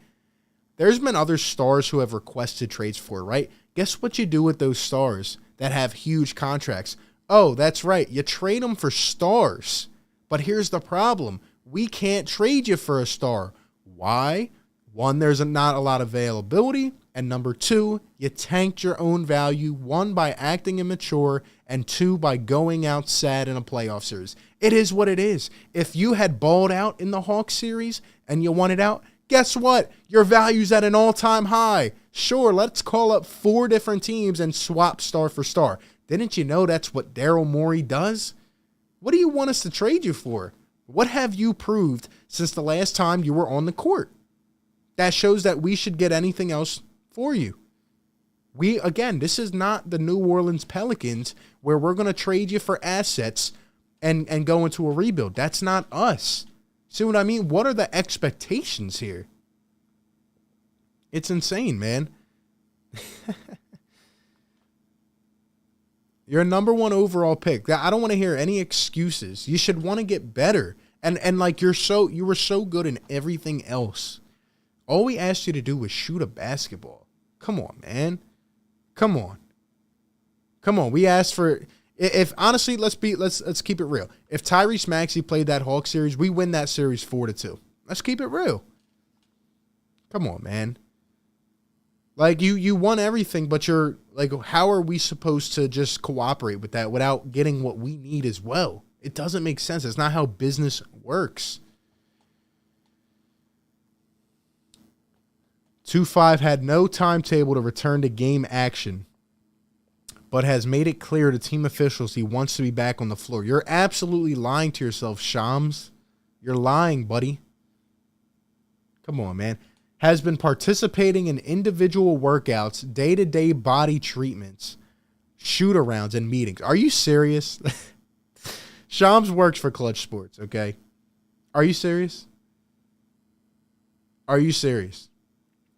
There's been other stars who have requested trades for, right? Guess what you do with those stars that have huge contracts? Oh, that's right. You trade them for stars. But here's the problem. We can't trade you for a star. Why? One, there's not a lot of availability. And number two, you tanked your own value, one, by acting immature, and two, by going out sad in a playoff series. It is what it is. If you had balled out in the Hawks series and you wanted out, guess what? Your value's at an all-time high. Sure, let's call up 4 different teams and swap star for star. Didn't you know that's what Daryl Morey does? What do you want us to trade you for? What have you proved since the last time you were on the court? That shows that we should get anything else for you. Again, this is not the New Orleans Pelicans where we're going to trade you for assets and go into a rebuild. That's not us. See what I mean? What are the expectations here? It's insane, man. You're a number 1 overall pick. I don't want to hear any excuses. You should want to get better. And like you were so good in everything else. All we asked you to do was shoot a basketball. Come on, man. Come on. We asked for, if honestly, let's keep it real. If Tyrese Maxey played that Hawks series, we win that series 4-2. Let's keep it real. Come on, man. Like, you won everything, but you're like, how are we supposed to just cooperate with that without getting what we need as well? It doesn't make sense. It's not how business works. 2-5 had no timetable to return to game action, but has made it clear to team officials he wants to be back on the floor. You're absolutely lying to yourself, Shams. You're lying, buddy. Come on, man. Has been participating in individual workouts, day-to-day body treatments, shoot-arounds, and meetings. Are you serious? Shams works for Clutch Sports, okay? Are you serious? Are you serious?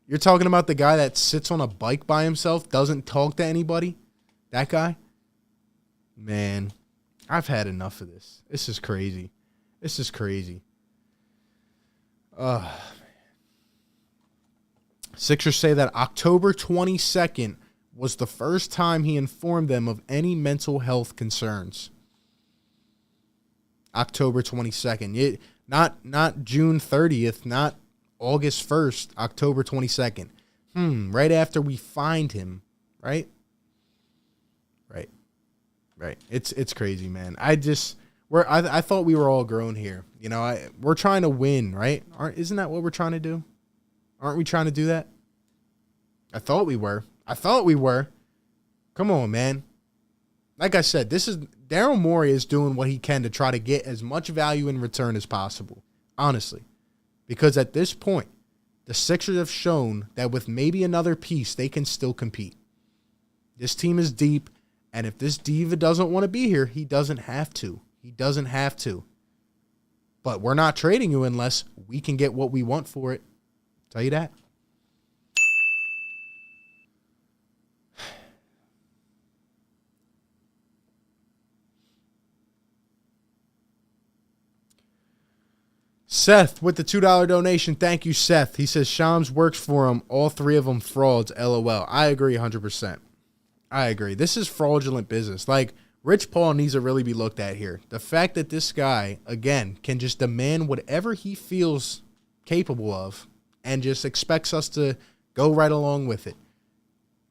You're talking about the guy that sits on a bike by himself, doesn't talk to anybody? That guy? Man, I've had enough of this. This is crazy. This is crazy. Sixers say that October 22nd was the first time he informed them of any mental health concerns. October 22nd. Not June 30th, not August 1st, October 22nd. Right after we find him, right? Right. Right. It's crazy, man. I thought we were all grown here. You know, we're trying to win, right? Isn't that what we're trying to do? Aren't we trying to do that? I thought we were. Come on, man. Like I said, Daryl Morey is doing what he can to try to get as much value in return as possible, honestly. Because at this point, the Sixers have shown that with maybe another piece, they can still compete. This team is deep, and if this diva doesn't want to be here, he doesn't have to. But we're not trading you unless we can get what we want for it. Tell you that. Seth with the $2 donation. Thank you, Seth. He says Shams works for him. All three of them frauds. LOL. I agree 100%. I agree. This is fraudulent business. Like, Rich Paul needs to really be looked at here. The fact that this guy, again, can just demand whatever he feels capable of and just expects us to go right along with it.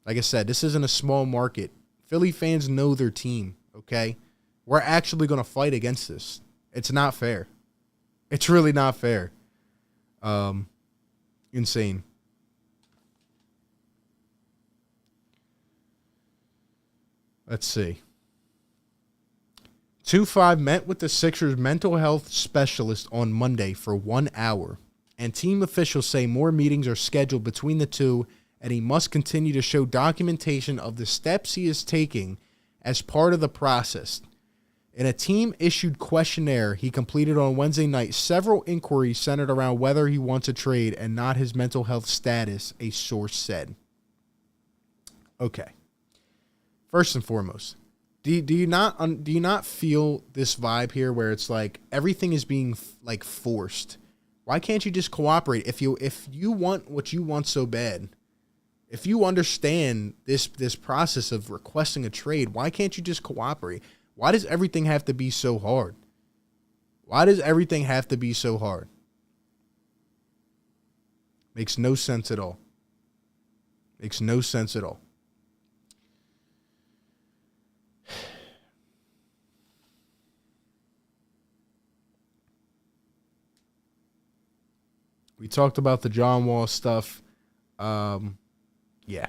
Like I said, this isn't a small market. Philly fans know their team, okay? We're actually going to fight against this. It's not fair. It's really not fair. Insane. Let's see. 2-5 met with the Sixers mental health specialist on Monday for 1 hour, and team officials say more meetings are scheduled between the two, and he must continue to show documentation of the steps he is taking as part of the process. In a team-issued questionnaire he completed on Wednesday night, several inquiries centered around whether he wants a trade and not his mental health status, a source said. Okay. First and foremost, do you not feel this vibe here where it's like everything is being like forced? Why can't you just cooperate? If you want what you want so bad, if you understand this process of requesting a trade, why can't you just cooperate? Why does everything have to be so hard? Makes no sense at all. We talked about the John Wall stuff. Yeah.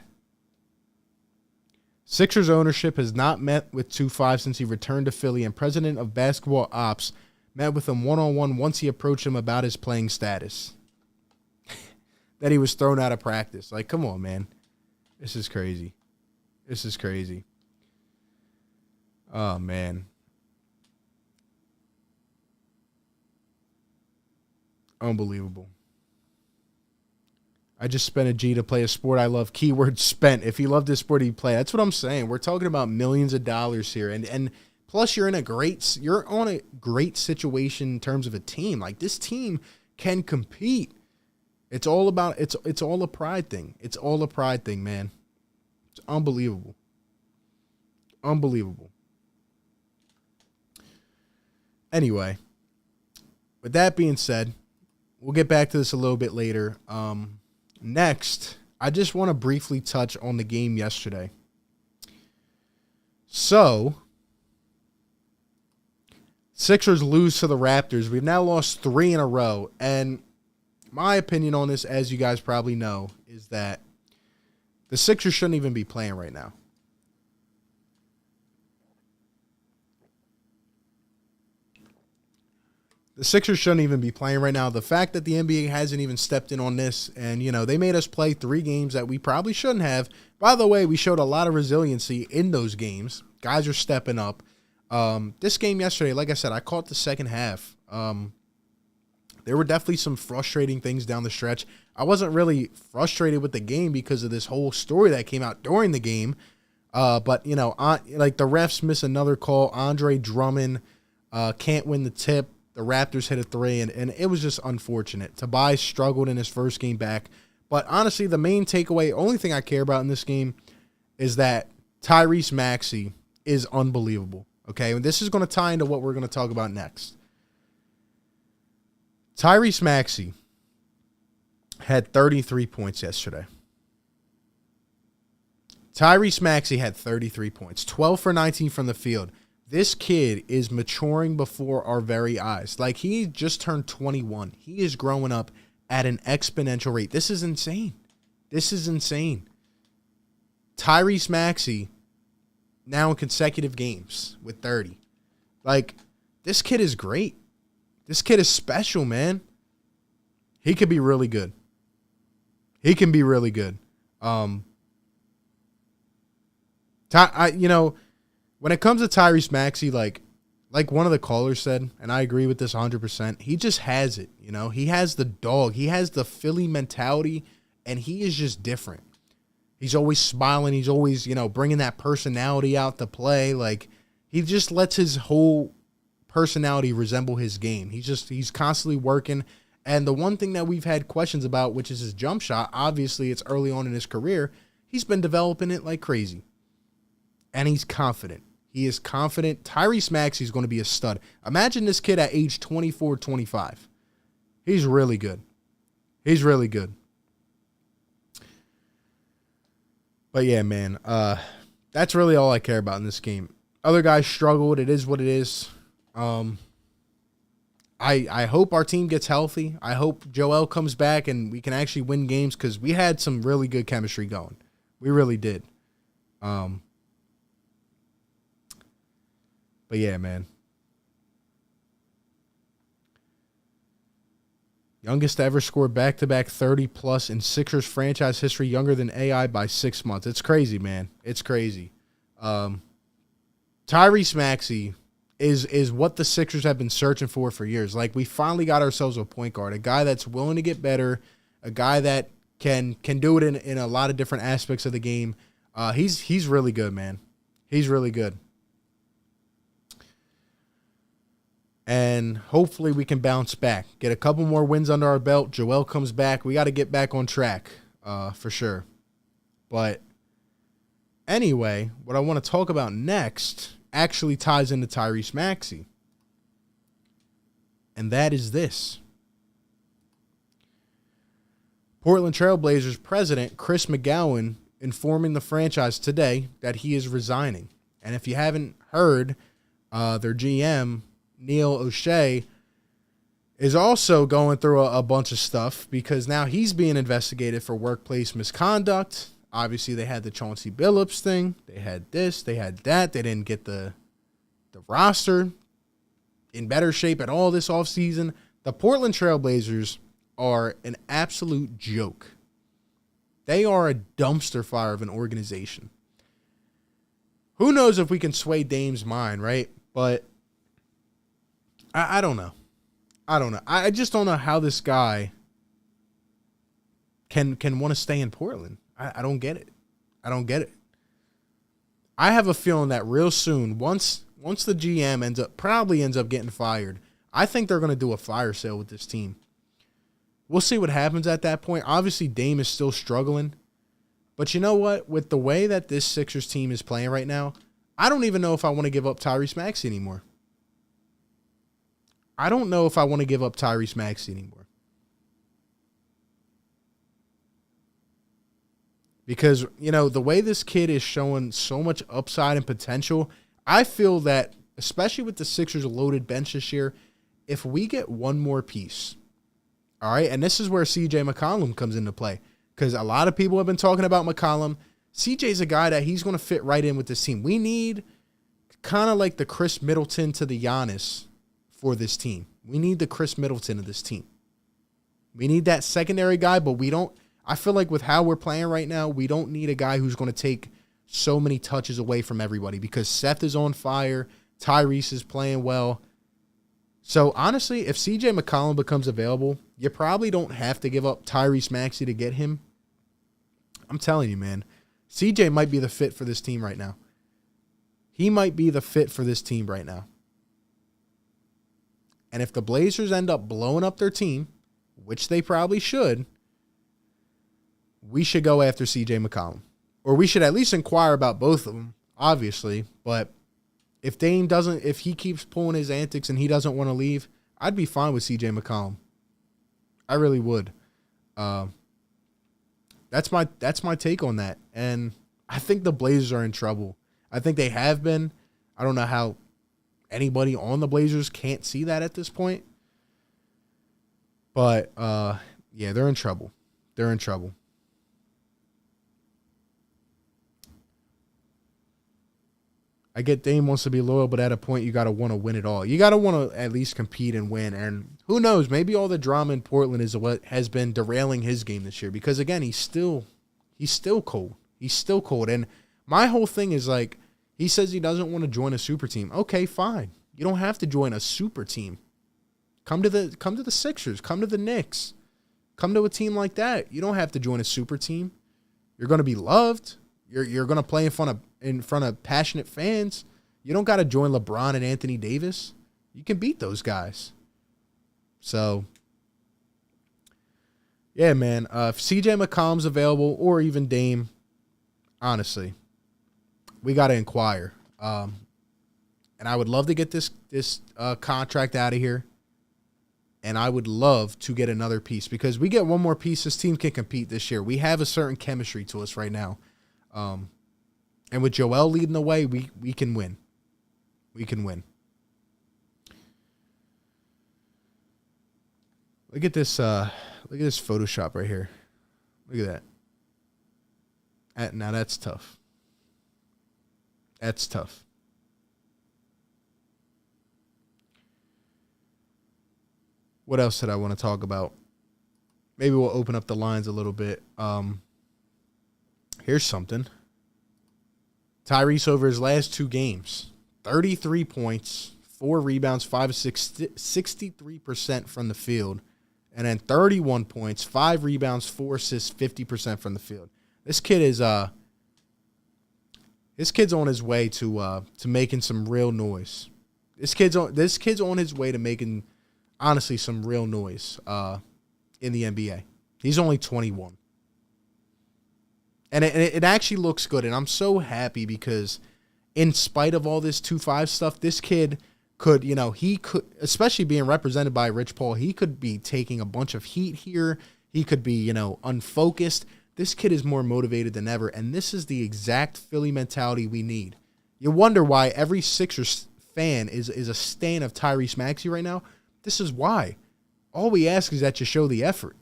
Sixers ownership has not met with 2-5 since he returned to Philly, and president of basketball ops met with him one-on-one once he approached him about his playing status. That he was thrown out of practice. Like, come on, man. This is crazy. Oh, man. Unbelievable. I just spent a G to play a sport I love. Keyword spent. If he loved this sport, he'd play. That's what I'm saying. We're talking about millions of dollars here. And plus you're on a great situation in terms of a team. Like, this team can compete. It's all about it's all a pride thing. It's all a pride thing, man. It's unbelievable. Anyway, with that being said, we'll get back to this a little bit later. Next, I just want to briefly touch on the game yesterday. So, Sixers lose to the Raptors. We've now lost 3 in a row. And my opinion on this, as you guys probably know, is that the Sixers shouldn't even be playing right now. The Sixers shouldn't even be playing right now. The fact that the NBA hasn't even stepped in on this, and, you know, they made us play 3 games that we probably shouldn't have. By the way, we showed a lot of resiliency in those games. Guys are stepping up. This game yesterday, like I said, I caught the second half. There were definitely some frustrating things down the stretch. I wasn't really frustrated with the game because of this whole story that came out during the game. But, you know, like the refs miss another call. Andre Drummond can't win the tip. The Raptors hit a 3, and it was just unfortunate. Tobias struggled in his first game back. But honestly, the main takeaway, only thing I care about in this game is that Tyrese Maxey is unbelievable. Okay, and this is going to tie into what we're going to talk about next. Tyrese Maxey had 33 points yesterday. Tyrese Maxey had 33 points, 12 for 19 from the field. This kid is maturing before our very eyes. Like, he just turned 21. He is growing up at an exponential rate. This is insane. This is insane. Tyrese Maxey now in consecutive games with 30. Like, this kid is great. This kid is special, man. He could be really good. He can be really good. When it comes to Tyrese Maxey, like one of the callers said, and I agree with this 100%, he just has it, you know? He has the dog. He has the Philly mentality, and he is just different. He's always smiling. He's always, bringing that personality out to play. Like, he just lets his whole personality resemble his game. He's constantly working. And the one thing that we've had questions about, which is his jump shot, obviously it's early on in his career, he's been developing it like crazy. And he's confident. He is confident. Tyrese Maxey is going to be a stud. Imagine this kid at age 24, 25. He's really good. He's really good. But yeah, man, that's really all I care about in this game. Other guys struggled. It is what it is. I hope our team gets healthy. I hope Joel comes back and we can actually win games because we had some really good chemistry going. We really did. But yeah, man. Youngest to ever score back-to-back 30-plus in Sixers franchise history, younger than AI by 6 months. It's crazy, man. It's crazy. Tyrese Maxey is what the Sixers have been searching for years. Like, we finally got ourselves a point guard, a guy that's willing to get better, a guy that can do it in a lot of different aspects of the game. He's really good, man. He's really good. And hopefully we can bounce back. Get a couple more wins under our belt. Joel comes back. We got to get back on track for sure. But anyway, what I want to talk about next actually ties into Tyrese Maxey. And that is this. Portland Trail Blazers president Chris McGowan informing the franchise today that he is resigning. And if you haven't heard, their GM, Neil O'Shea, is also going through a bunch of stuff because now he's being investigated for workplace misconduct. Obviously, they had the Chauncey Billups thing. They had this. They had that. They didn't get the roster in better shape at all this offseason. The Portland Trail Blazers are an absolute joke. They are a dumpster fire of an organization. Who knows if we can sway Dame's mind, right? But I don't know. I just don't know how this guy can want to stay in Portland. I don't get it. I don't get it. I have a feeling that real soon, once the GM probably ends up getting fired, I think they're going to do a fire sale with this team. We'll see what happens at that point. Obviously, Dame is still struggling. But you know what? With the way that this Sixers team is playing right now, I don't even know if I want to give up Tyrese Maxey anymore. I don't know if I want to give up Tyrese Maxey anymore. Because, the way this kid is showing so much upside and potential, I feel that, especially with the Sixers' loaded bench this year, if we get one more piece, all right, and this is where C.J. McCollum comes into play, because a lot of people have been talking about McCollum. C.J.'s a guy that he's going to fit right in with this team. We need kind of like the Chris Middleton to the Giannis for this team. We need the Chris Middleton of this team. We need that secondary guy, but we don't. I feel like with how we're playing right now, we don't need a guy who's going to take so many touches away from everybody because Seth is on fire. Tyrese is playing well. So honestly, if CJ McCollum becomes available, you probably don't have to give up Tyrese Maxey to get him. I'm telling you, man, CJ might be the fit for this team right now. He might be the fit for this team right now. And if the Blazers end up blowing up their team, which they probably should, we should go after CJ McCollum. Or we should at least inquire about both of them, obviously. But if if he keeps pulling his antics and he doesn't want to leave, I'd be fine with CJ McCollum. I really would. That's my take on that. And I think the Blazers are in trouble. I think they have been. I don't know how anybody on the Blazers can't see that at this point. But, yeah, they're in trouble. They're in trouble. I get Dame wants to be loyal, but at a point you got to want to win it all. You got to want to at least compete and win. And who knows, maybe all the drama in Portland is what has been derailing his game this year. Because, again, he's still cold. He's still cold. And my whole thing is like, he says he doesn't want to join a super team. Okay, fine. You don't have to join a super team. Come to the Sixers. Come to the Knicks. Come to a team like that. You don't have to join a super team. You're going to be loved. You're going to play in front of passionate fans. You don't got to join LeBron and Anthony Davis. You can beat those guys. So, yeah, man. If CJ McCollum's available or even Dame, honestly, we got to inquire. And I would love to get this contract out of here. And I would love to get another piece because we get one more piece. This team can compete this year. We have a certain chemistry to us right now. And with Joel leading the way, we can win. We can win. Look at this Photoshop right here. Look at that. Now that's tough. That's tough. What else did I want to talk about? Maybe we'll open up the lines a little bit. Here's something. Tyrese over his last 2 games, 33 points, 4 rebounds, 5 assists, 63% from the field. And then 31 points, 5 rebounds, 4 assists, 50% from the field. This kid is on his way to making some real noise. This kid's on his way to making, honestly, some real noise in the NBA. He's only 21. And it actually looks good. And I'm so happy because in spite of all this 2-5 stuff, this kid could, he could, especially being represented by Rich Paul, he could be taking a bunch of heat here. He could be, unfocused. This kid is more motivated than ever. And this is the exact Philly mentality we need. You wonder why every Sixers fan is a stan of Tyrese Maxey right now. This is why. All we ask is that you show the effort.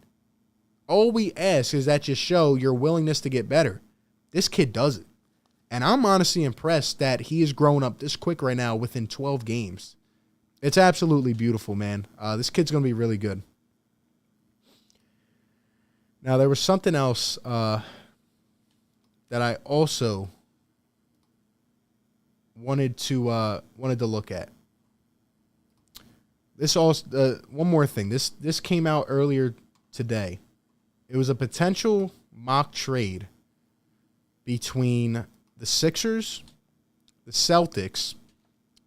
All we ask is that you show your willingness to get better. This kid does it. And I'm honestly impressed that he has grown up this quick right now within 12 games. It's absolutely beautiful, man. This kid's going to be really good. Now, there was something else that I also wanted to look at. This also one more thing. This came out earlier today. It was a potential mock trade between the Sixers, the Celtics,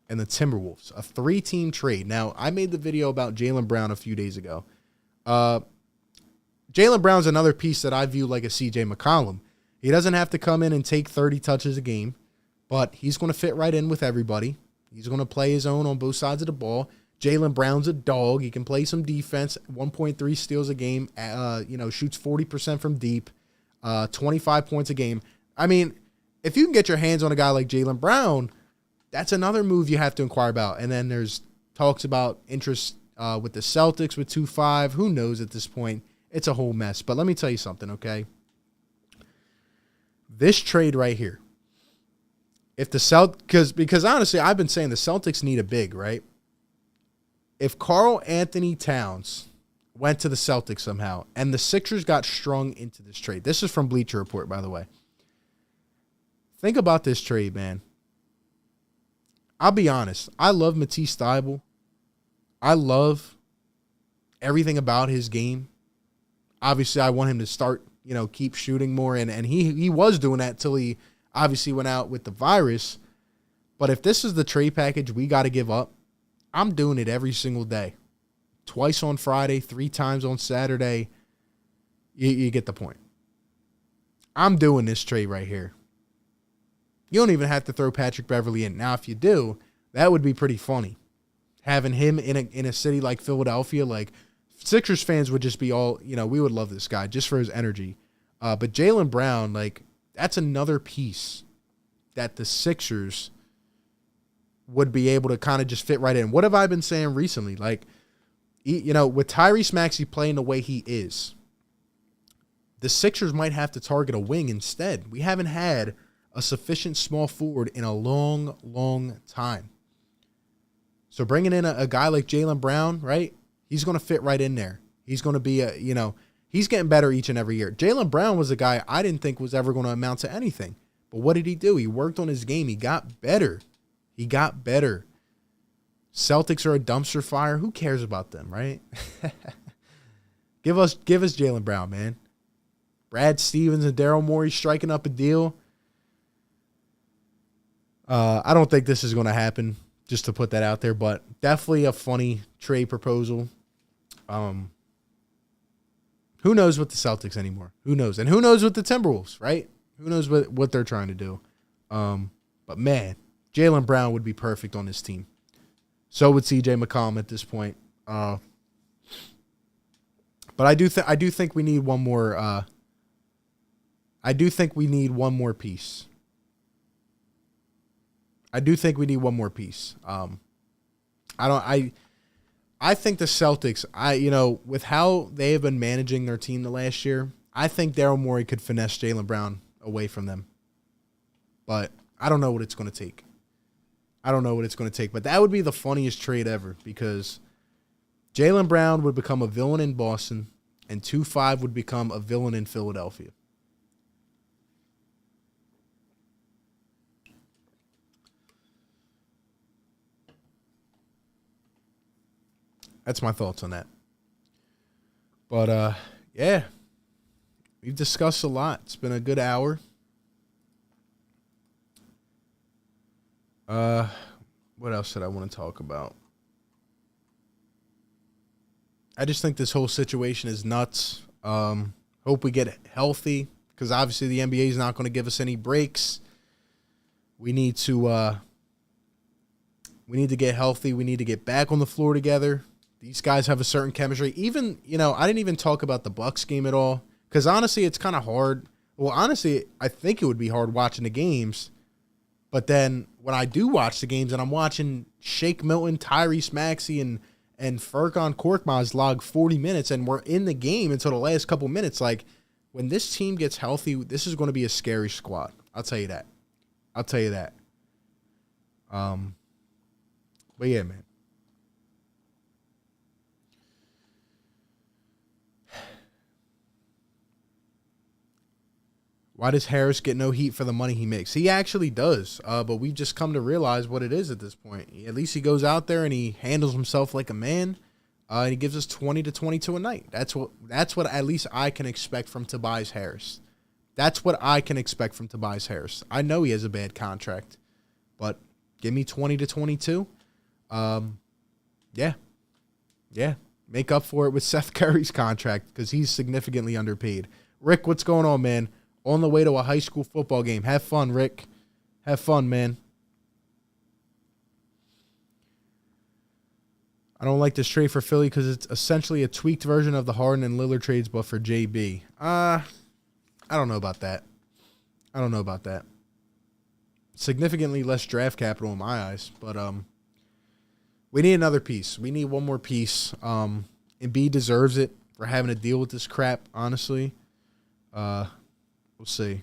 and the Timberwolves. A 3-team trade. Now, I made the video about Jaylen Brown a few days ago. Jaylen Brown's another piece that I view like a CJ McCollum. He doesn't have to come in and take 30 touches a game, but he's going to fit right in with everybody. He's going to play his own on both sides of the ball. Jaylen Brown's a dog. He can play some defense, 1.3 steals a game, shoots 40% from deep, 25 points a game. I mean, if you can get your hands on a guy like Jaylen Brown, that's another move you have to inquire about. And then there's talks about interest with the Celtics with 2-5. Who knows at this point? It's a whole mess. But let me tell you something, okay? This trade right here, if the because honestly, I've been saying the Celtics need a big, right? If Karl Anthony Towns went to the Celtics somehow and the Sixers got strung into this trade. This is from Bleacher Report, by the way. Think about this trade, man. I'll be honest. I love Matisse Thybulle. I love everything about his game. Obviously, I want him to start, keep shooting more. And he was doing that till he obviously went out with the virus. But if this is the trade package we got to give up, I'm doing it every single day. Twice on Friday, 3 times on Saturday. You get the point. I'm doing this trade right here. You don't even have to throw Patrick Beverley in. Now, if you do, that would be pretty funny. Having him in a city like Philadelphia, like Sixers fans would just be all, we would love this guy just for his energy. But Jaylen Brown, That's another piece that the Sixers would be able to kind of just fit right in. What have I been saying recently? Like, you know, with Tyrese Maxey playing the way he is, the Sixers might have to target a wing instead. We haven't had a sufficient small forward in a long, long time. So bringing in a guy like Jaylen Brown, right? He's going to fit right in there. He's going to be he's getting better each and every year. Jaylen Brown was a guy I didn't think was ever going to amount to anything. But what did he do? He worked on his game. He got better. Celtics are a dumpster fire. Who cares about them, right? Give us Jaylen Brown, man. Brad Stevens and Daryl Morey striking up a deal. I don't think this is going to happen, just to put that out there, but definitely a funny trade proposal. Who knows with the Celtics anymore? Who knows? And who knows with the Timberwolves, right? Who knows what they're trying to do? But man, Jaylen Brown would be perfect on this team. So would CJ McCollum at this point. But I do think we need one more. I do think we need one more piece. I think the Celtics, with how they have been managing their team the last year, I think Daryl Morey could finesse Jaylen Brown away from them. But I don't know what it's going to take. But that would be the funniest trade ever, because Jaylen Brown would become a villain in Boston and 2-5 would become a villain in Philadelphia. That's my thoughts on that. But, yeah, we've discussed a lot. It's been a good hour. What else did I want to talk about? I just think this whole situation is nuts. Hope we get healthy, because obviously the NBA is not going to give us any breaks. We need to get healthy. We need to get back on the floor together. These guys have a certain chemistry. Even, I didn't even talk about the Bucks game at all, because honestly, it's kind of hard. Well, honestly, I think it would be hard watching the games. But then when I do watch the games and I'm watching Shake Milton, Tyrese Maxey, and Furkan Korkmaz log 40 minutes and we're in the game until the last couple minutes, like, when this team gets healthy, this is going to be a scary squad. I'll tell you that. But yeah, man. Why does Harris get no heat for the money he makes? He actually does, but we've just come to realize what it is at this point. At least he goes out there and he handles himself like a man, and he gives us 20 to 22 a night. That's what at least I can expect from Tobias Harris. I know he has a bad contract, but give me 20 to 22. Yeah. Make up for it with Seth Curry's contract, because he's significantly underpaid. Rick, what's going on, man? On the way to a high school football game. Have fun, Rick. Have fun, man. I don't like this trade for Philly because it's essentially a tweaked version of the Harden and Lillard trades, but for JB. I don't know about that. Significantly less draft capital in my eyes, but we need another piece. We need one more piece. Embiid deserves it for having to deal with this crap, honestly. We'll see.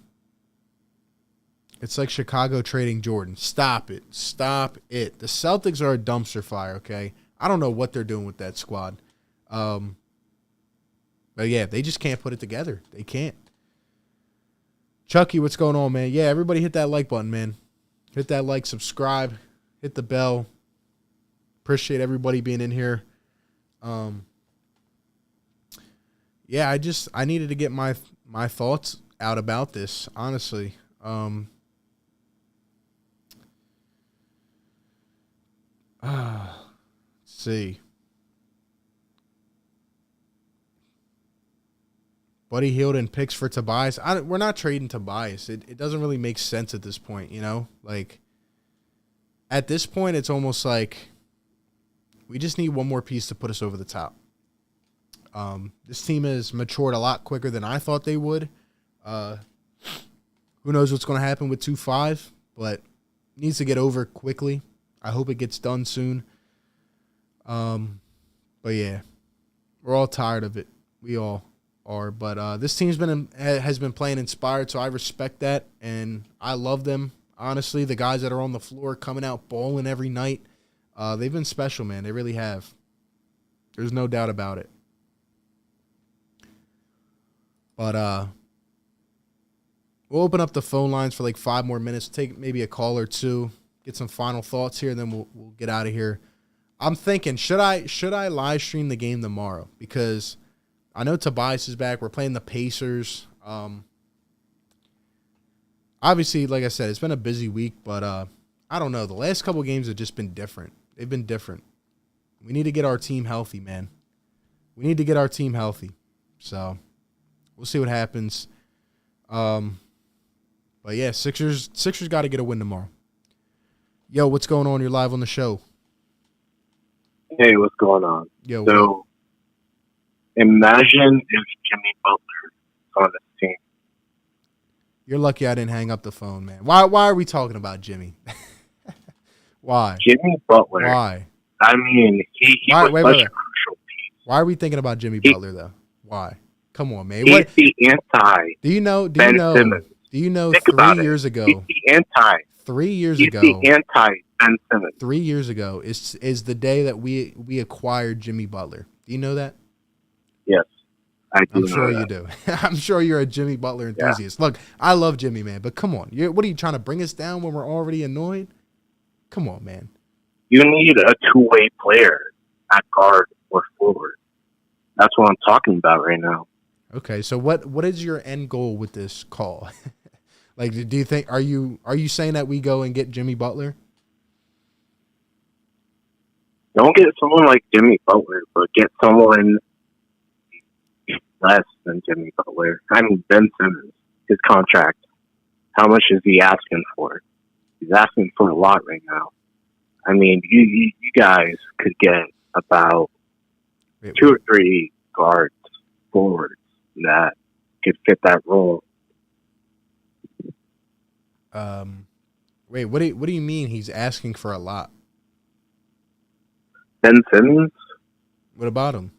It's like Chicago trading Jordan. Stop it. The Celtics are a dumpster fire, okay? I don't know what they're doing with that squad. But yeah, they just can't put it together. They can't. Chucky, what's going on, man? Yeah, everybody hit that like button, man. Hit that like, subscribe, hit the bell. Appreciate everybody being in here. Yeah, I needed to get my thoughts out about this, honestly. Let's see. Buddy Hield and picks for Tobias. We're not trading Tobias. It doesn't really make sense at this point, Like, at this point, it's almost like we just need one more piece to put us over the top. This team has matured a lot quicker than I thought they would. Who knows what's going to happen with 2-5, but needs to get over quickly. I hope it gets done soon. But yeah, we're all tired of it. We all are. But this team's has been playing inspired, so I respect that, and I love them. Honestly, the guys that are on the floor coming out balling every night, they've been special, man. They really have. There's no doubt about it. But we'll open up the phone lines for like 5 more minutes, take maybe a call or two, get some final thoughts here, and then we'll get out of here. I'm thinking, should I live stream the game tomorrow? Because I know Tobias is back. We're playing the Pacers. Obviously, like I said, it's been a busy week, but I don't know. The last couple of games have just been different. They've been different. We need to get our team healthy, man. We need to get our team healthy. So we'll see what happens. But yeah, Sixers got to get a win tomorrow. Yo, what's going on? You're live on the show.
Hey, what's going on?
Yo,
so imagine if Jimmy Butler was on this team.
you're lucky I didn't hang up the phone, man. Why are we talking about Jimmy? Why?
Jimmy Butler.
Why?
I mean, he was such a crucial piece.
Why are we thinking about Jimmy Butler though? Why? Come on, man.
He's the anti.
Do you know?
Ben Simmons.
Do you know?
Think
3 years ago.
He's the anti.
3 years
He's
ago.
the anti Ben Simmons.
3 years ago is the day that we acquired Jimmy Butler. Do you know that?
Yes, I do.
I'm sure you do. I'm sure you're a Jimmy Butler enthusiast. Yeah. Look, I love Jimmy, man, but come on. What are you trying to bring us down when we're already annoyed? Come on, man.
You need a two-way player at guard or forward. That's what I'm talking about right now.
Okay, so what is your end goal with this call? Like, do you think are you saying that we go and get Jimmy Butler?
Don't get someone like Jimmy Butler, but get someone less than Jimmy Butler. I mean, Ben Simmons, his contract. How much is he asking for? He's asking for a lot right now. I mean, you guys could get about 2 or 3 guards, forwards that could fit that role.
Wait, what do you mean he's asking for a lot?
Ben Simmons?
What about him?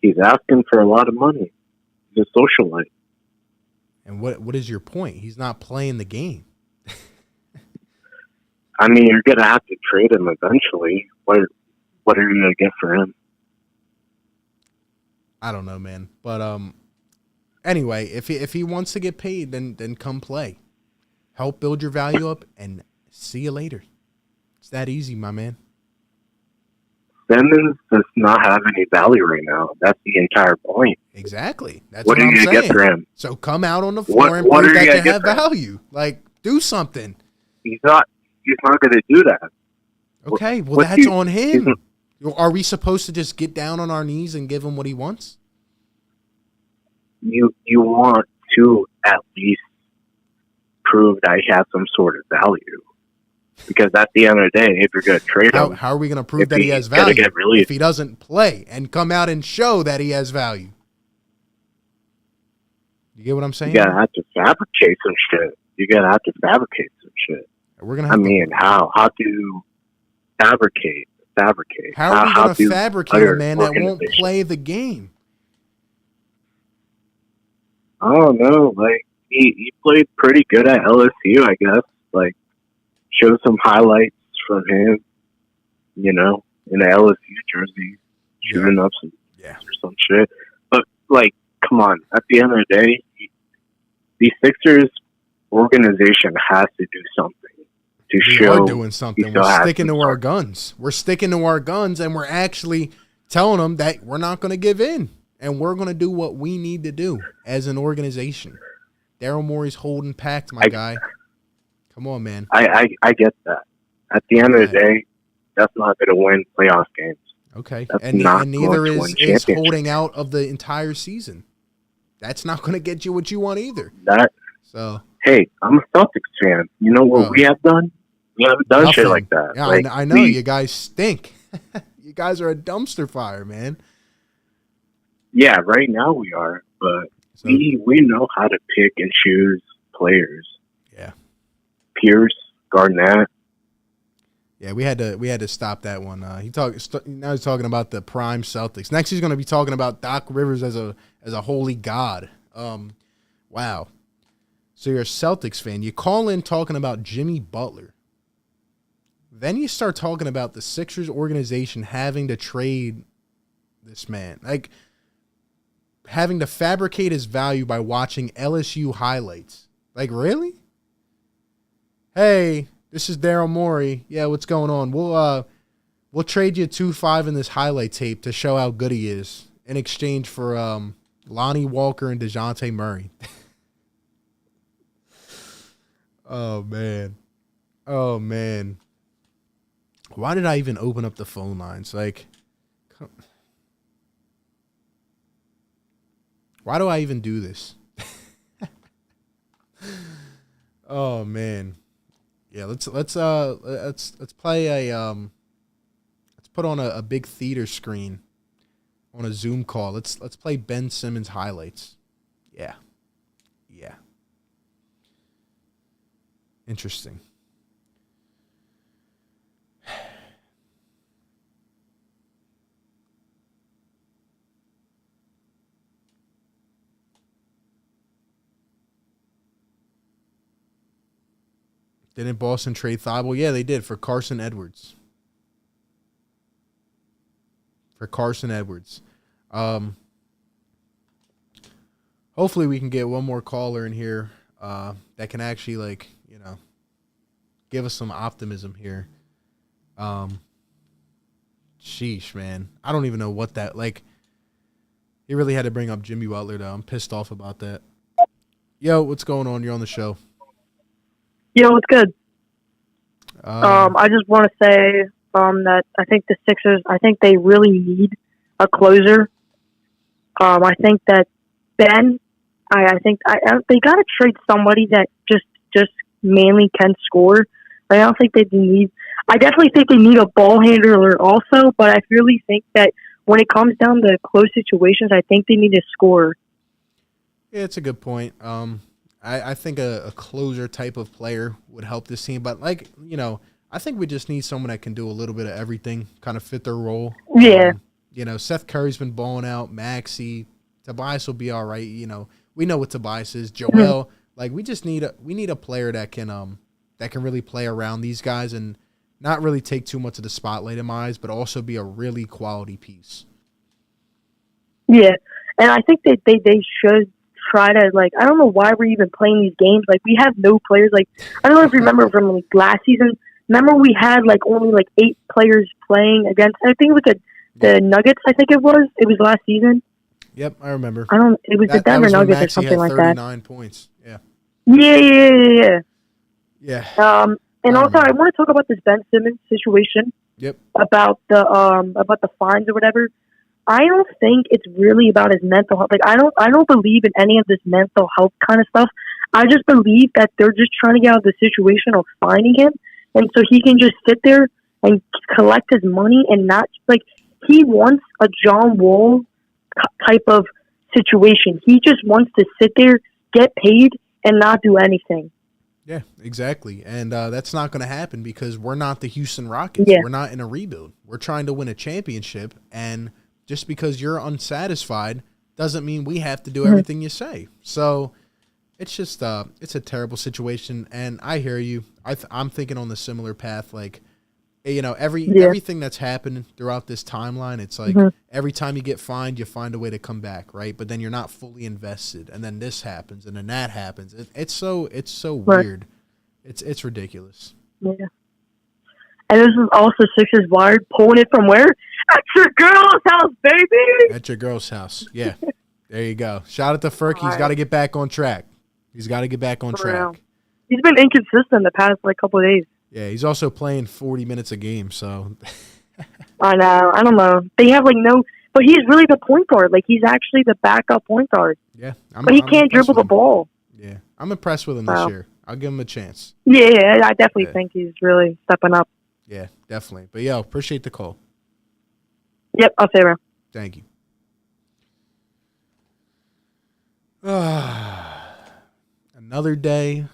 He's asking for a lot of money. He's a socialite.
And what is your point? He's not playing the game.
I mean, you're going to have to trade him eventually. What are you going to get for him?
I don't know, man. But anyway, if he wants to get paid, then come play. Help build your value up, and see you later. It's that easy, my man.
Simmons does not have any value right now. That's the entire point.
Exactly. That's
what
what
are
I'm
you going to
saying.
get for him?
So come out on the floor and
what
prove
are you
that
gonna
you have
get for him?
value. Like, do something.
He's not going to do that.
Okay, well,
What's
that's
he-
on him. Are we supposed to just get down on our knees and give him what he wants?
You want to at least prove that he has some sort of value. Because at the end of the day, if you're going to trade him,
How are we going to prove
if
that he
he's
has
gonna
value
get released.
if he doesn't play and come out and show that he has value? You get what I'm saying?
you got to have to fabricate some shit.
We're gonna.
I mean, how to fabricate?
How are we going to
do
fabricate a man that won't
organizations-
play the game?
I don't know. Like he played pretty good at LSU, I guess. Like show some highlights from him, you know, in the LSU jersey, shooting up some or some shit. But like, come on. At the end of the day, the Sixers organization has to do something to
We
show.
are doing something.
he still
We're
has
sticking
some
to our
sort-
guns. We're sticking to our guns, and we're actually telling them that we're not going to give in, and we're going to do what we need to do as an organization. Daryl Morey's holding packed, my guy. Come on, man.
I get that. At the end of the day, that's not going to win playoff games.
Okay,
That's
and
not
neither
going to
is
win championships.
holding out of the entire season. That's not going to get you what you want either.
That
So
hey, I'm a Celtics fan. You know what
Oh.
we have done? We haven't done shit
nothing.
like that.
Yeah,
Like,
I know you guys stink. You guys are a dumpster fire, man.
Yeah, right now we are, but
So,
we know how to pick and choose players.
yeah.
Pierce, Garnett.
Yeah, we had to stop that one. Now he's talking about the prime Celtics. Next, he's going to be talking about Doc Rivers as a holy god. Wow. So you're a Celtics fan. You call in talking about Jimmy Butler. Then you start talking about the Sixers organization having to trade this man, like having to fabricate his value by watching LSU highlights. Like, really? Hey, this is Daryl Morey. Yeah, what's going on? We'll trade you 2-5 in this highlight tape to show how good he is in exchange for Lonnie Walker and DeJounte Murray. Oh man. Why did I even open up the phone lines? Like, why do I even do this? Oh man. Yeah, let's play a let's put on a big theater screen on a Zoom call. Let's play Ben Simmons highlights. Yeah. Interesting. Didn't Boston trade Thibault? Yeah, they did for Carson Edwards. Hopefully we can get one more caller in here that can actually, give us some optimism here. Sheesh, man. I don't even know what that, he really had to bring up Jimmy Butler, though. I'm pissed off about that. Yo, what's going on? You're on the show.
Yo, what's good? I just want to say that I think the Sixers, they really need a closer. I think that Ben, they got to trade somebody that just mainly can score. I don't think they need. I definitely think they need a ball handler also, but I really think that when it comes down to close situations, I think they need a scorer.
Yeah, it's a good point. I think a closer type of player would help this team, but I think we just need someone that can do a little bit of everything, kind of fit their role.
Yeah.
Seth Curry's been balling out. Maxey, Tobias will be all right. We know what Tobias is. Joel, we just need a player that can really play around these guys and not really take too much of the spotlight in my eyes, but also be a really quality piece.
Yeah, and I think that they should try to, I don't know why we're even playing these games. We have no players. I don't know if you remember from last season. Remember we had only 8 players playing against, I think it was the Nuggets. I think it was last season.
Yep, I remember.
It was the Denver Nuggets or something like that.
39 points. Yeah.
Yeah.
Yeah.
And also, I want to talk about this Ben Simmons situation.
Yep.
About the fines or whatever. I don't think it's really about his mental health. I don't believe in any of this mental health kind of stuff. I just believe that they're just trying to get out of the situation of fining him, and so he can just sit there and collect his money and not he wants a John Wall type of situation. He just wants to sit there, get paid, and not do anything.
Yeah, exactly. And that's not going to happen because we're not the Houston Rockets.
Yeah.
We're not in a rebuild. We're trying to win a championship, and just because you're unsatisfied doesn't mean we have to do everything you say. So it's just it's a terrible situation, and I hear you. I'm thinking on the similar path. Everything that's happened throughout this timeline, it's every time you get fined, you find a way to come back, right? But then you're not fully invested, and then this happens, and then that happens. It's so weird. It's ridiculous.
Yeah. And this is also Sixers Wired pulling it from where? At your girl's house, baby.
At your girl's house. Yeah. There you go. Shout out to Ferk. He's got to get back on track. He's track.
He's been inconsistent the past couple of days.
Yeah, he's also playing 40 minutes a game, so.
I know. I don't know. They have no, but he's really the point guard. He's actually the backup point guard.
Yeah.
But he can't dribble the ball.
Yeah. I'm impressed with him this year. I'll give him a chance.
Yeah, I definitely think he's really stepping up.
Yeah, definitely. But, yo, appreciate the call.
Yep, I'll say, bro.
Thank you. Another day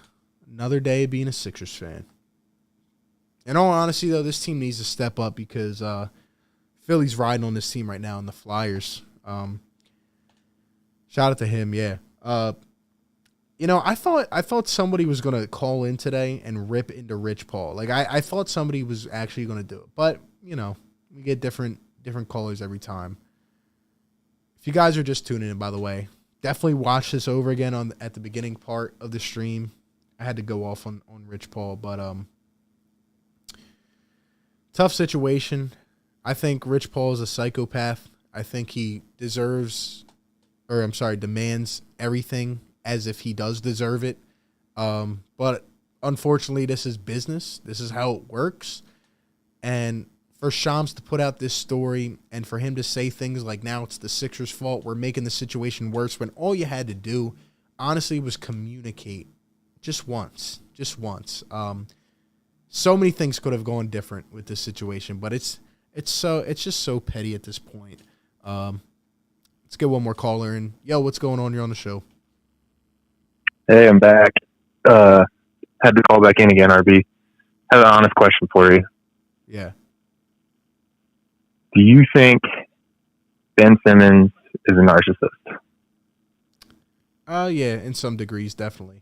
being a Sixers fan. In all honesty, though, this team needs to step up because Philly's riding on this team right now, and the Flyers. Shout out to him, yeah. I thought somebody was gonna call in today and rip into Rich Paul. Like I thought somebody was actually gonna do it, but we get different callers every time. If you guys are just tuning in, by the way, definitely watch this over again at the beginning part of the stream. I had to go off on Rich Paul, but tough situation. I think Rich Paul is a psychopath. I think he demands everything as if he does deserve it. But unfortunately, this is business. This is how it works. And for Shams to put out this story and for him to say things like, now it's the Sixers' fault, we're making the situation worse, when all you had to do, honestly, was communicate just once. So many things could have gone different with this situation, but it's just so petty at this point. Let's get one more caller in. Yo, what's going on? You're on the show.
Hey, I'm back. Had to call back in again, RB. Have an honest question for you.
Yeah.
Do you think Ben Simmons is a narcissist?
Yeah, in some degrees, definitely.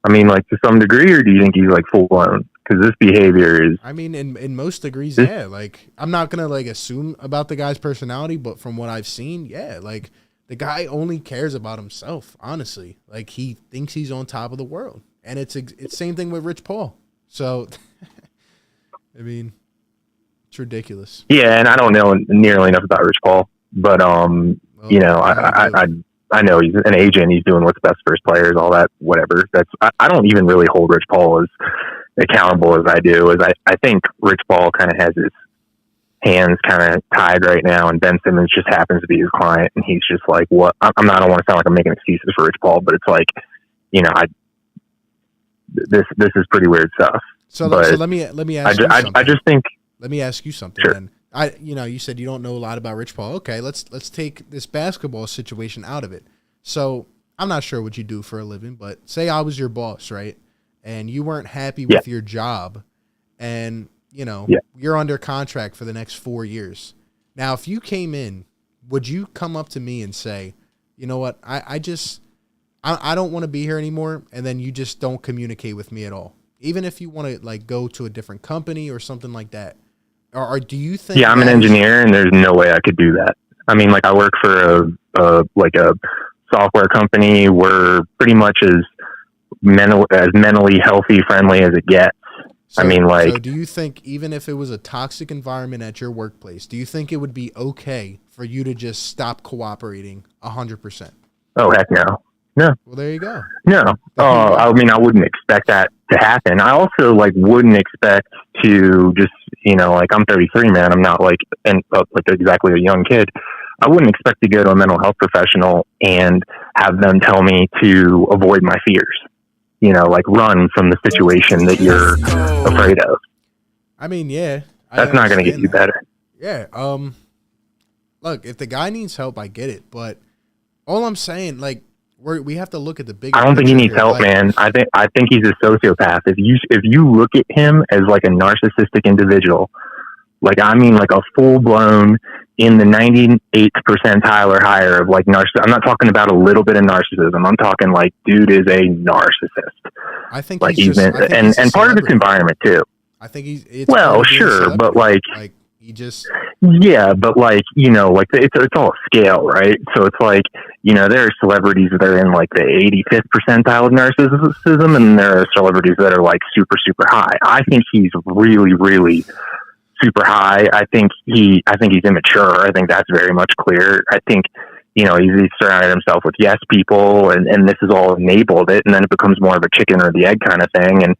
I mean, like, to some degree, or do you think he's, like, full-blown? Because this behavior is...
I mean, in most degrees, yeah. Like, I'm not going to, like, assume about the guy's personality, but from what I've seen, yeah. Like, the guy only cares about himself, honestly. Like, he thinks he's on top of the world. And it's same thing with Rich Paul. So, I mean, it's ridiculous.
Yeah, and I don't know nearly enough about Rich Paul. But, I know he's an agent. He's doing what's best for his players, all that, whatever. I don't even really hold Rich Paul as accountable as I do. I think Rich Paul kind of has his hands kind of tied right now, and Ben Simmons just happens to be his client, and he's just like, what? I don't want to sound like I'm making excuses for Rich Paul, but it's like, this is pretty weird stuff.
So let me ask you something.
I just think.
Let me ask you something.
Sure.
Then. You said you don't know a lot about Rich Paul. Okay, let's take this basketball situation out of it. So I'm not sure what you do for a living, but say I was your boss, right? And you weren't happy with your job, and you're under contract for the next 4 years. Now, if you came in, would you come up to me and say, you know what, I don't want to be here anymore, and then you just don't communicate with me at all, even if you want to like go to a different company or something like that? Or do you think? Yeah,
I'm an engineer, and there's no way I could do that. I mean, like, I work for a software company. We're pretty much as mentally healthy, friendly as it gets.
So,
I mean, like,
so do you think even if it was a toxic environment at your workplace, do you think it would be okay for you to just stop cooperating 100%?
Oh, heck no. No.
Well, there you go.
No. I mean, I wouldn't expect that to happen. I also wouldn't expect to just, I'm 33, man. I'm not exactly a young kid. I wouldn't expect to go to a mental health professional and have them tell me to avoid my fears. Run from the situation that you're afraid of.
I mean, yeah.
That's not going to get you better.
Yeah. Look, if the guy needs help, I get it. But all I'm saying, we have to look at the big.
I don't think he needs help, man. I think he's a sociopath. If you look at him as a narcissistic individual, a full blown in the 98th percentile or higher of narcissism. I'm not talking about a little bit of narcissism. I'm talking dude is a narcissist.
I think he's and
part of it's environment too.
I think he's
sure, but
he just
but it's all scale, right? So it's there are celebrities that are in the 85th percentile of narcissism, and there are celebrities that are super, super high. I think he's really, really super high. I think he's immature. I think that's very much clear. I think he's surrounded himself with yes people, and this has all enabled it, and then it becomes more of a chicken or the egg kind of thing, and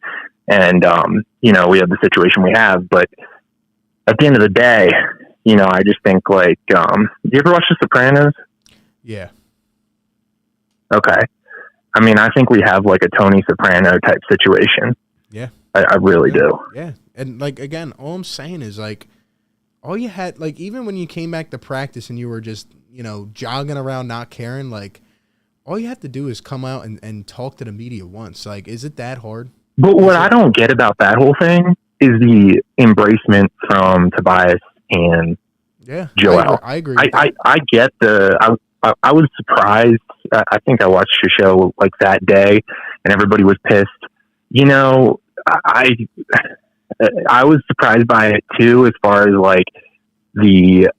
we have the situation we have. But at the end of the day, I just think you ever watch The Sopranos?
Yeah.
Okay. I mean, I think we have a Tony Soprano type situation.
Yeah.
I really do.
Yeah. And again, all I'm saying is all you had, even when you came back to practice and you were just jogging around not caring. Like, all you have to do is come out and talk to the media once. Like, is it that hard?
But what I don't get about that whole thing is the embracement from Tobias and Joel.
I agree.
I get I was surprised. I think I watched your show like that day, and everybody was pissed. I was surprised by it too, as far as like the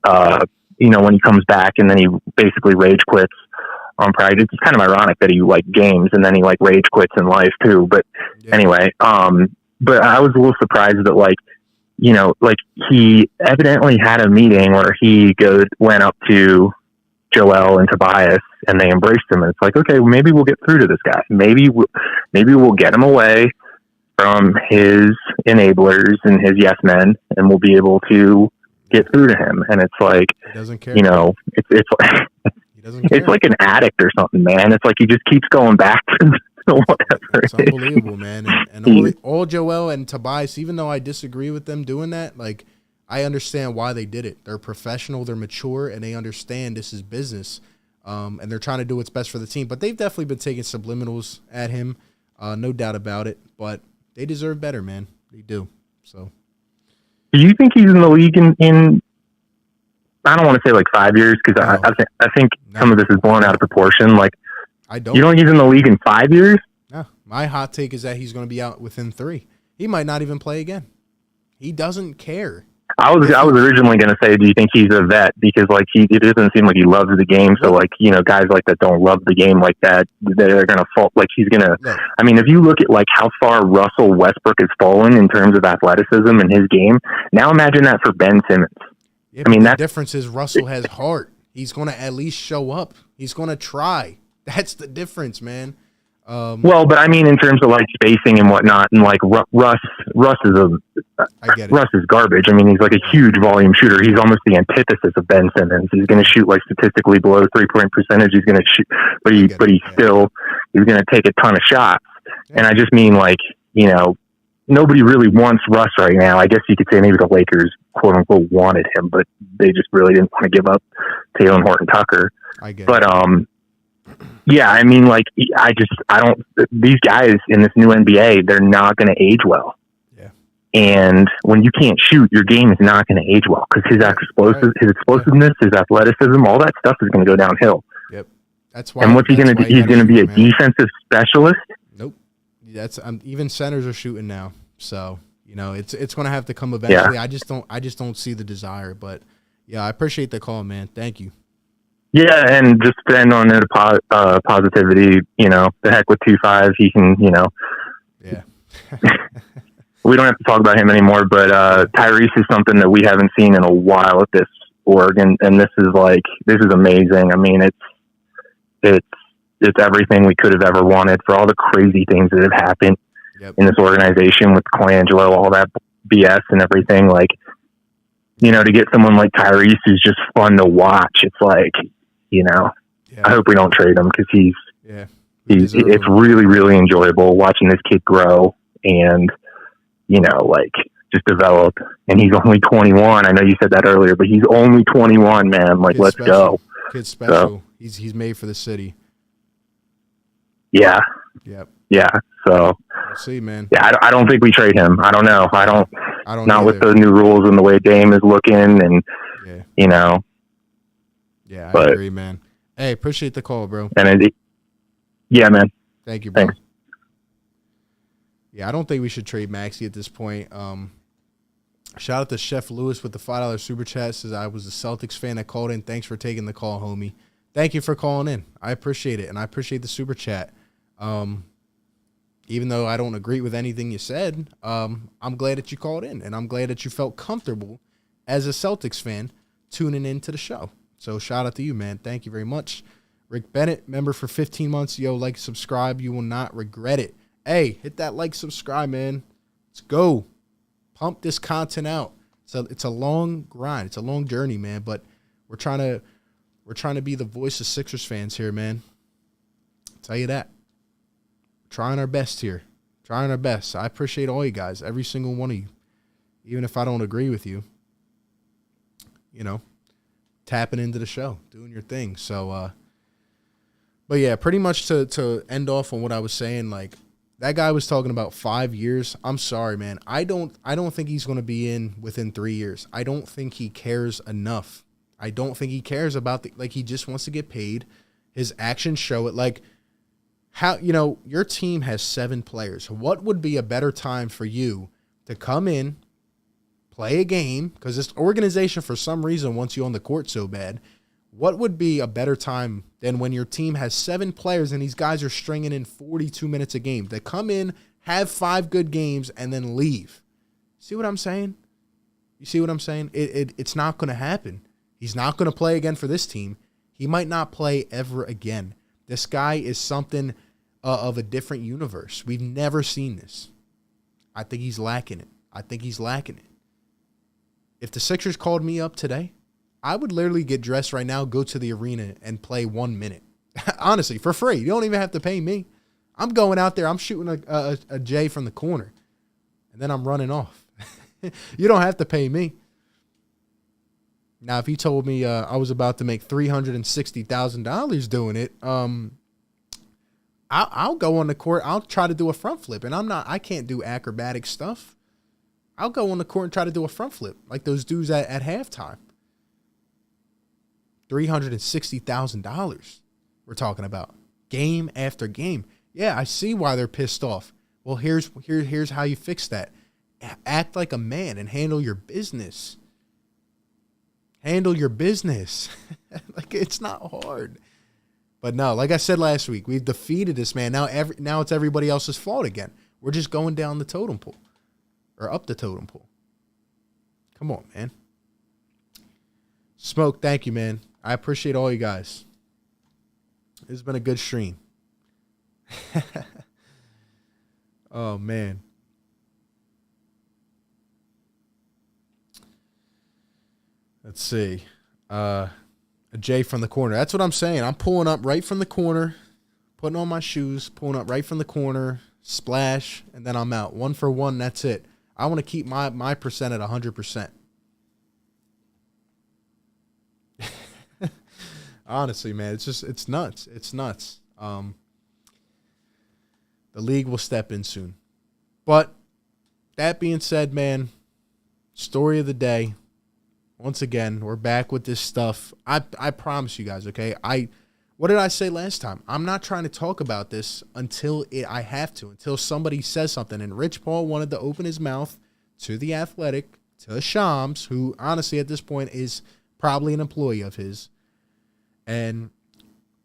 when he comes back and then he basically rage quits on Pride. It's kind of ironic that he like games and then he like rage quits in life too. But anyway, but I was a little surprised that like he evidently had a meeting where he went up to Joel and Tobias and they embraced him, and it's like, okay, well, maybe we'll get through to this guy. Maybe we'll get him away from his enablers and his yes men, and we'll be able to get through to him. And it's like,
he doesn't care.
It's like,
he doesn't care.
It's like an addict or something, man. It's like he just keeps going back to whatever.
It's unbelievable, man. And all Joel and Tobias, even though I disagree with them doing that, like, I understand why they did it. They're professional, they're mature, and they understand this is business. And they're trying to do what's best for the team. But they've definitely been taking subliminals at him, no doubt about it. But they deserve better, man. They do. So,
do you think he's in the league in I don't want to say like 5 years, because I think some of this is blown out of proportion. Like,
I don't.
You don't think he's in the league in 5 years?
No. My hot take is that he's going to be out within 3. He might not even play again. He doesn't care.
I was originally going to say, do you think he's a vet? Because like it doesn't seem like he loves the game. So like, guys like that don't love the game like that, they're going to fall. Like he's going to. I mean, if you look at like how far Russell Westbrook has fallen in terms of athleticism in his game, now imagine that for Ben Simmons.
Yeah, I mean, the difference is Russell has heart. He's going to at least show up. He's going to try. That's the difference, man.
Well, but I mean, in terms of like spacing and whatnot, and like Russ is garbage. I mean, he's like a huge volume shooter. He's almost the antithesis of Ben Simmons. He's going to shoot like statistically below 3-point percentage. He's going to shoot, but he's going to take a ton of shots. Yeah. And I just mean like, nobody really wants Russ right now. I guess you could say maybe the Lakers, quote unquote, wanted him, but they just really didn't want to give up Taylor Horton Tucker. Yeah, I mean, like, these guys in this new NBA, they're not going to age well. Yeah. And when you can't shoot, your game is not going to age well, because his explosiveness, his athleticism, all that stuff is going to go downhill.
Yep. That's why.
And what's he going to do? He's going to be a defensive specialist?
Nope. That's even centers are shooting now. So, it's going to have to come eventually. Yeah. I just don't see the desire, but yeah, I appreciate the call, man. Thank you.
Yeah, and just to end on it, positivity, the heck with 2-5, he can,
Yeah.
We don't have to talk about him anymore, but Tyrese is something that we haven't seen in a while at this org, and this is amazing. I mean, it's everything we could have ever wanted, for all the crazy things that have happened in this organization with Colangelo, all that BS and everything. Like, to get someone like Tyrese who's just fun to watch, it's like, I hope we don't trade him, because it's really, really enjoyable watching this kid grow and, just develop. And he's only 21. I know you said that earlier, but he's only 21, man. Like, let's go.
Kid's special. So, he's made for the city.
Yeah.
Yep.
Yeah. So
we'll see, man.
Yeah, I don't think we trade him. I don't know. I don't not
either.
With the new rules and the way Dame is looking, and
Yeah, I agree, man. Hey, appreciate the call, bro.
And yeah, man.
Thank you, bro.
Thanks.
Yeah, I don't think we should trade Maxey at this point. Shout out to Chef Lewis with the $5 super chat. Says, I was a Celtics fan that called in. Thanks for taking the call, homie. Thank you for calling in. I appreciate it, and I appreciate the super chat. Even though I don't agree with anything you said, I'm glad that you called in, and I'm glad that you felt comfortable as a Celtics fan tuning into the show. So shout out to you, man. Thank you very much. Rick Bennett, member for 15 months. Yo, like, subscribe. You will not regret it. Hey, hit that like, subscribe, man. Let's go. Pump this content out. So it's a long grind. It's a long journey, man. But we're trying to be the voice of Sixers fans here, man. I'll tell you that. Trying our best here. Trying our best. I appreciate all you guys, every single one of you. Even if I don't agree with you, tapping into the show, doing your thing. So, but yeah, pretty much to end off on what I was saying, like, that guy was talking about 5 years. I'm sorry, man. I don't think he's going to be in within 3 years. I don't think he cares enough. I don't think he cares about he just wants to get paid. His actions show it. Like, how, your team has 7 players. What would be a better time for you to come in, play a game, because this organization for some reason wants you on the court so bad. What would be a better time than when your team has 7 players and these guys are stringing in 42 minutes a game? They come in, have 5 good games, and then leave. See what I'm saying? You see what I'm saying? It's not going to happen. He's not going to play again for this team. He might not play ever again. This guy is something of a different universe. We've never seen this. I think he's lacking it. If the Sixers called me up today, I would literally get dressed right now, go to the arena, and play 1 minute. Honestly, for free. You don't even have to pay me. I'm going out there. I'm shooting a J from the corner, and then I'm running off. You don't have to pay me. Now, if he told me I was about to make $360,000 doing it, I'll go on the court. I'll try to do a front flip, and I can't do acrobatic stuff. I'll go on the court and try to do a front flip like those dudes at halftime. $360,000 we're talking about, game after game. Yeah, I see why they're pissed off. Well, here's how you fix that. Act like a man and handle your business. Handle your business. Like, it's not hard. But no, like I said last week, we've defeated this man. Now it's everybody else's fault again. We're just going down the totem pole. Or up the totem pole. Come on, man. Smoke, thank you, man. I appreciate all you guys. It's been a good stream. Oh, man. Let's see. A J from the corner. That's what I'm saying. I'm pulling up right from the corner, putting on my shoes, pulling up right from the corner, splash, and then I'm out. 1 for 1, that's it. I want to keep my percent at 100%. Honestly, man, it's nuts. It's nuts. The league will step in soon. But that being said, man, story of the day. Once again, we're back with this stuff. I promise you guys, okay? What did I say last time? I'm not trying to talk about this until I have to, until somebody says something. And Rich Paul wanted to open his mouth to The Athletic, to Shams, who honestly at this point is probably an employee of his. And,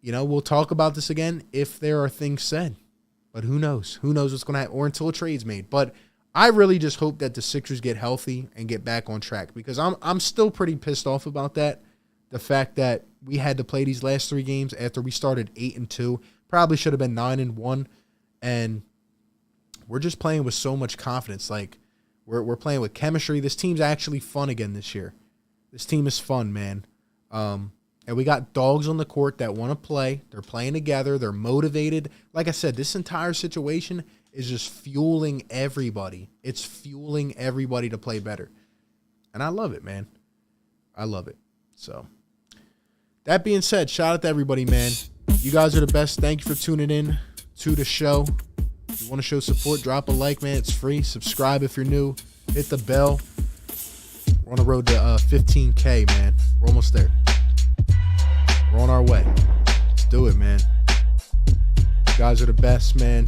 we'll talk about this again if there are things said. But who knows? Who knows what's going to happen, or until a trade's made. But I really just hope that the Sixers get healthy and get back on track, because I'm still pretty pissed off about that. The fact that we had to play these last 3 games after we started 8-2, probably should have been 9-1, and we're just playing with so much confidence. Like, we're playing with chemistry. This team's actually fun again this year. This team is fun, man. And we got dogs on the court that want to play. They're playing together. They're motivated. Like I said, this entire situation is just fueling everybody. It's fueling everybody to play better. And I love it, man. I love it. So, that being said, shout out to everybody, man. You guys are the best. Thank you for tuning in to the show. If you want to show support, drop a like, man. It's free. Subscribe if you're new. Hit the bell. We're on the road to 15K, man. We're almost there. We're on our way. Let's do it, man. You guys are the best, man.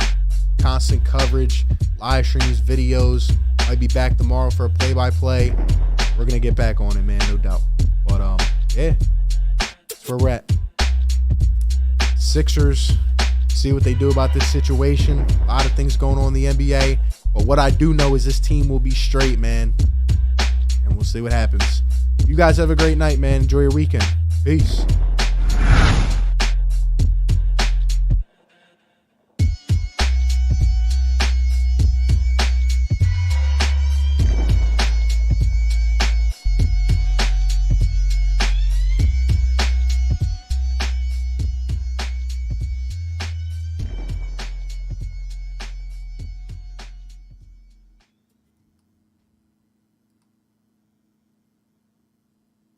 Constant coverage, live streams, videos. Might be back tomorrow for a play-by-play. We're going to get back on it, man, no doubt. But, yeah, that's where we're at. Sixers, see what they do about this situation. A lot of things going on in the NBA. But what I do know is this team will be straight, man. And we'll see what happens. You guys have a great night, man. Enjoy your weekend. Peace.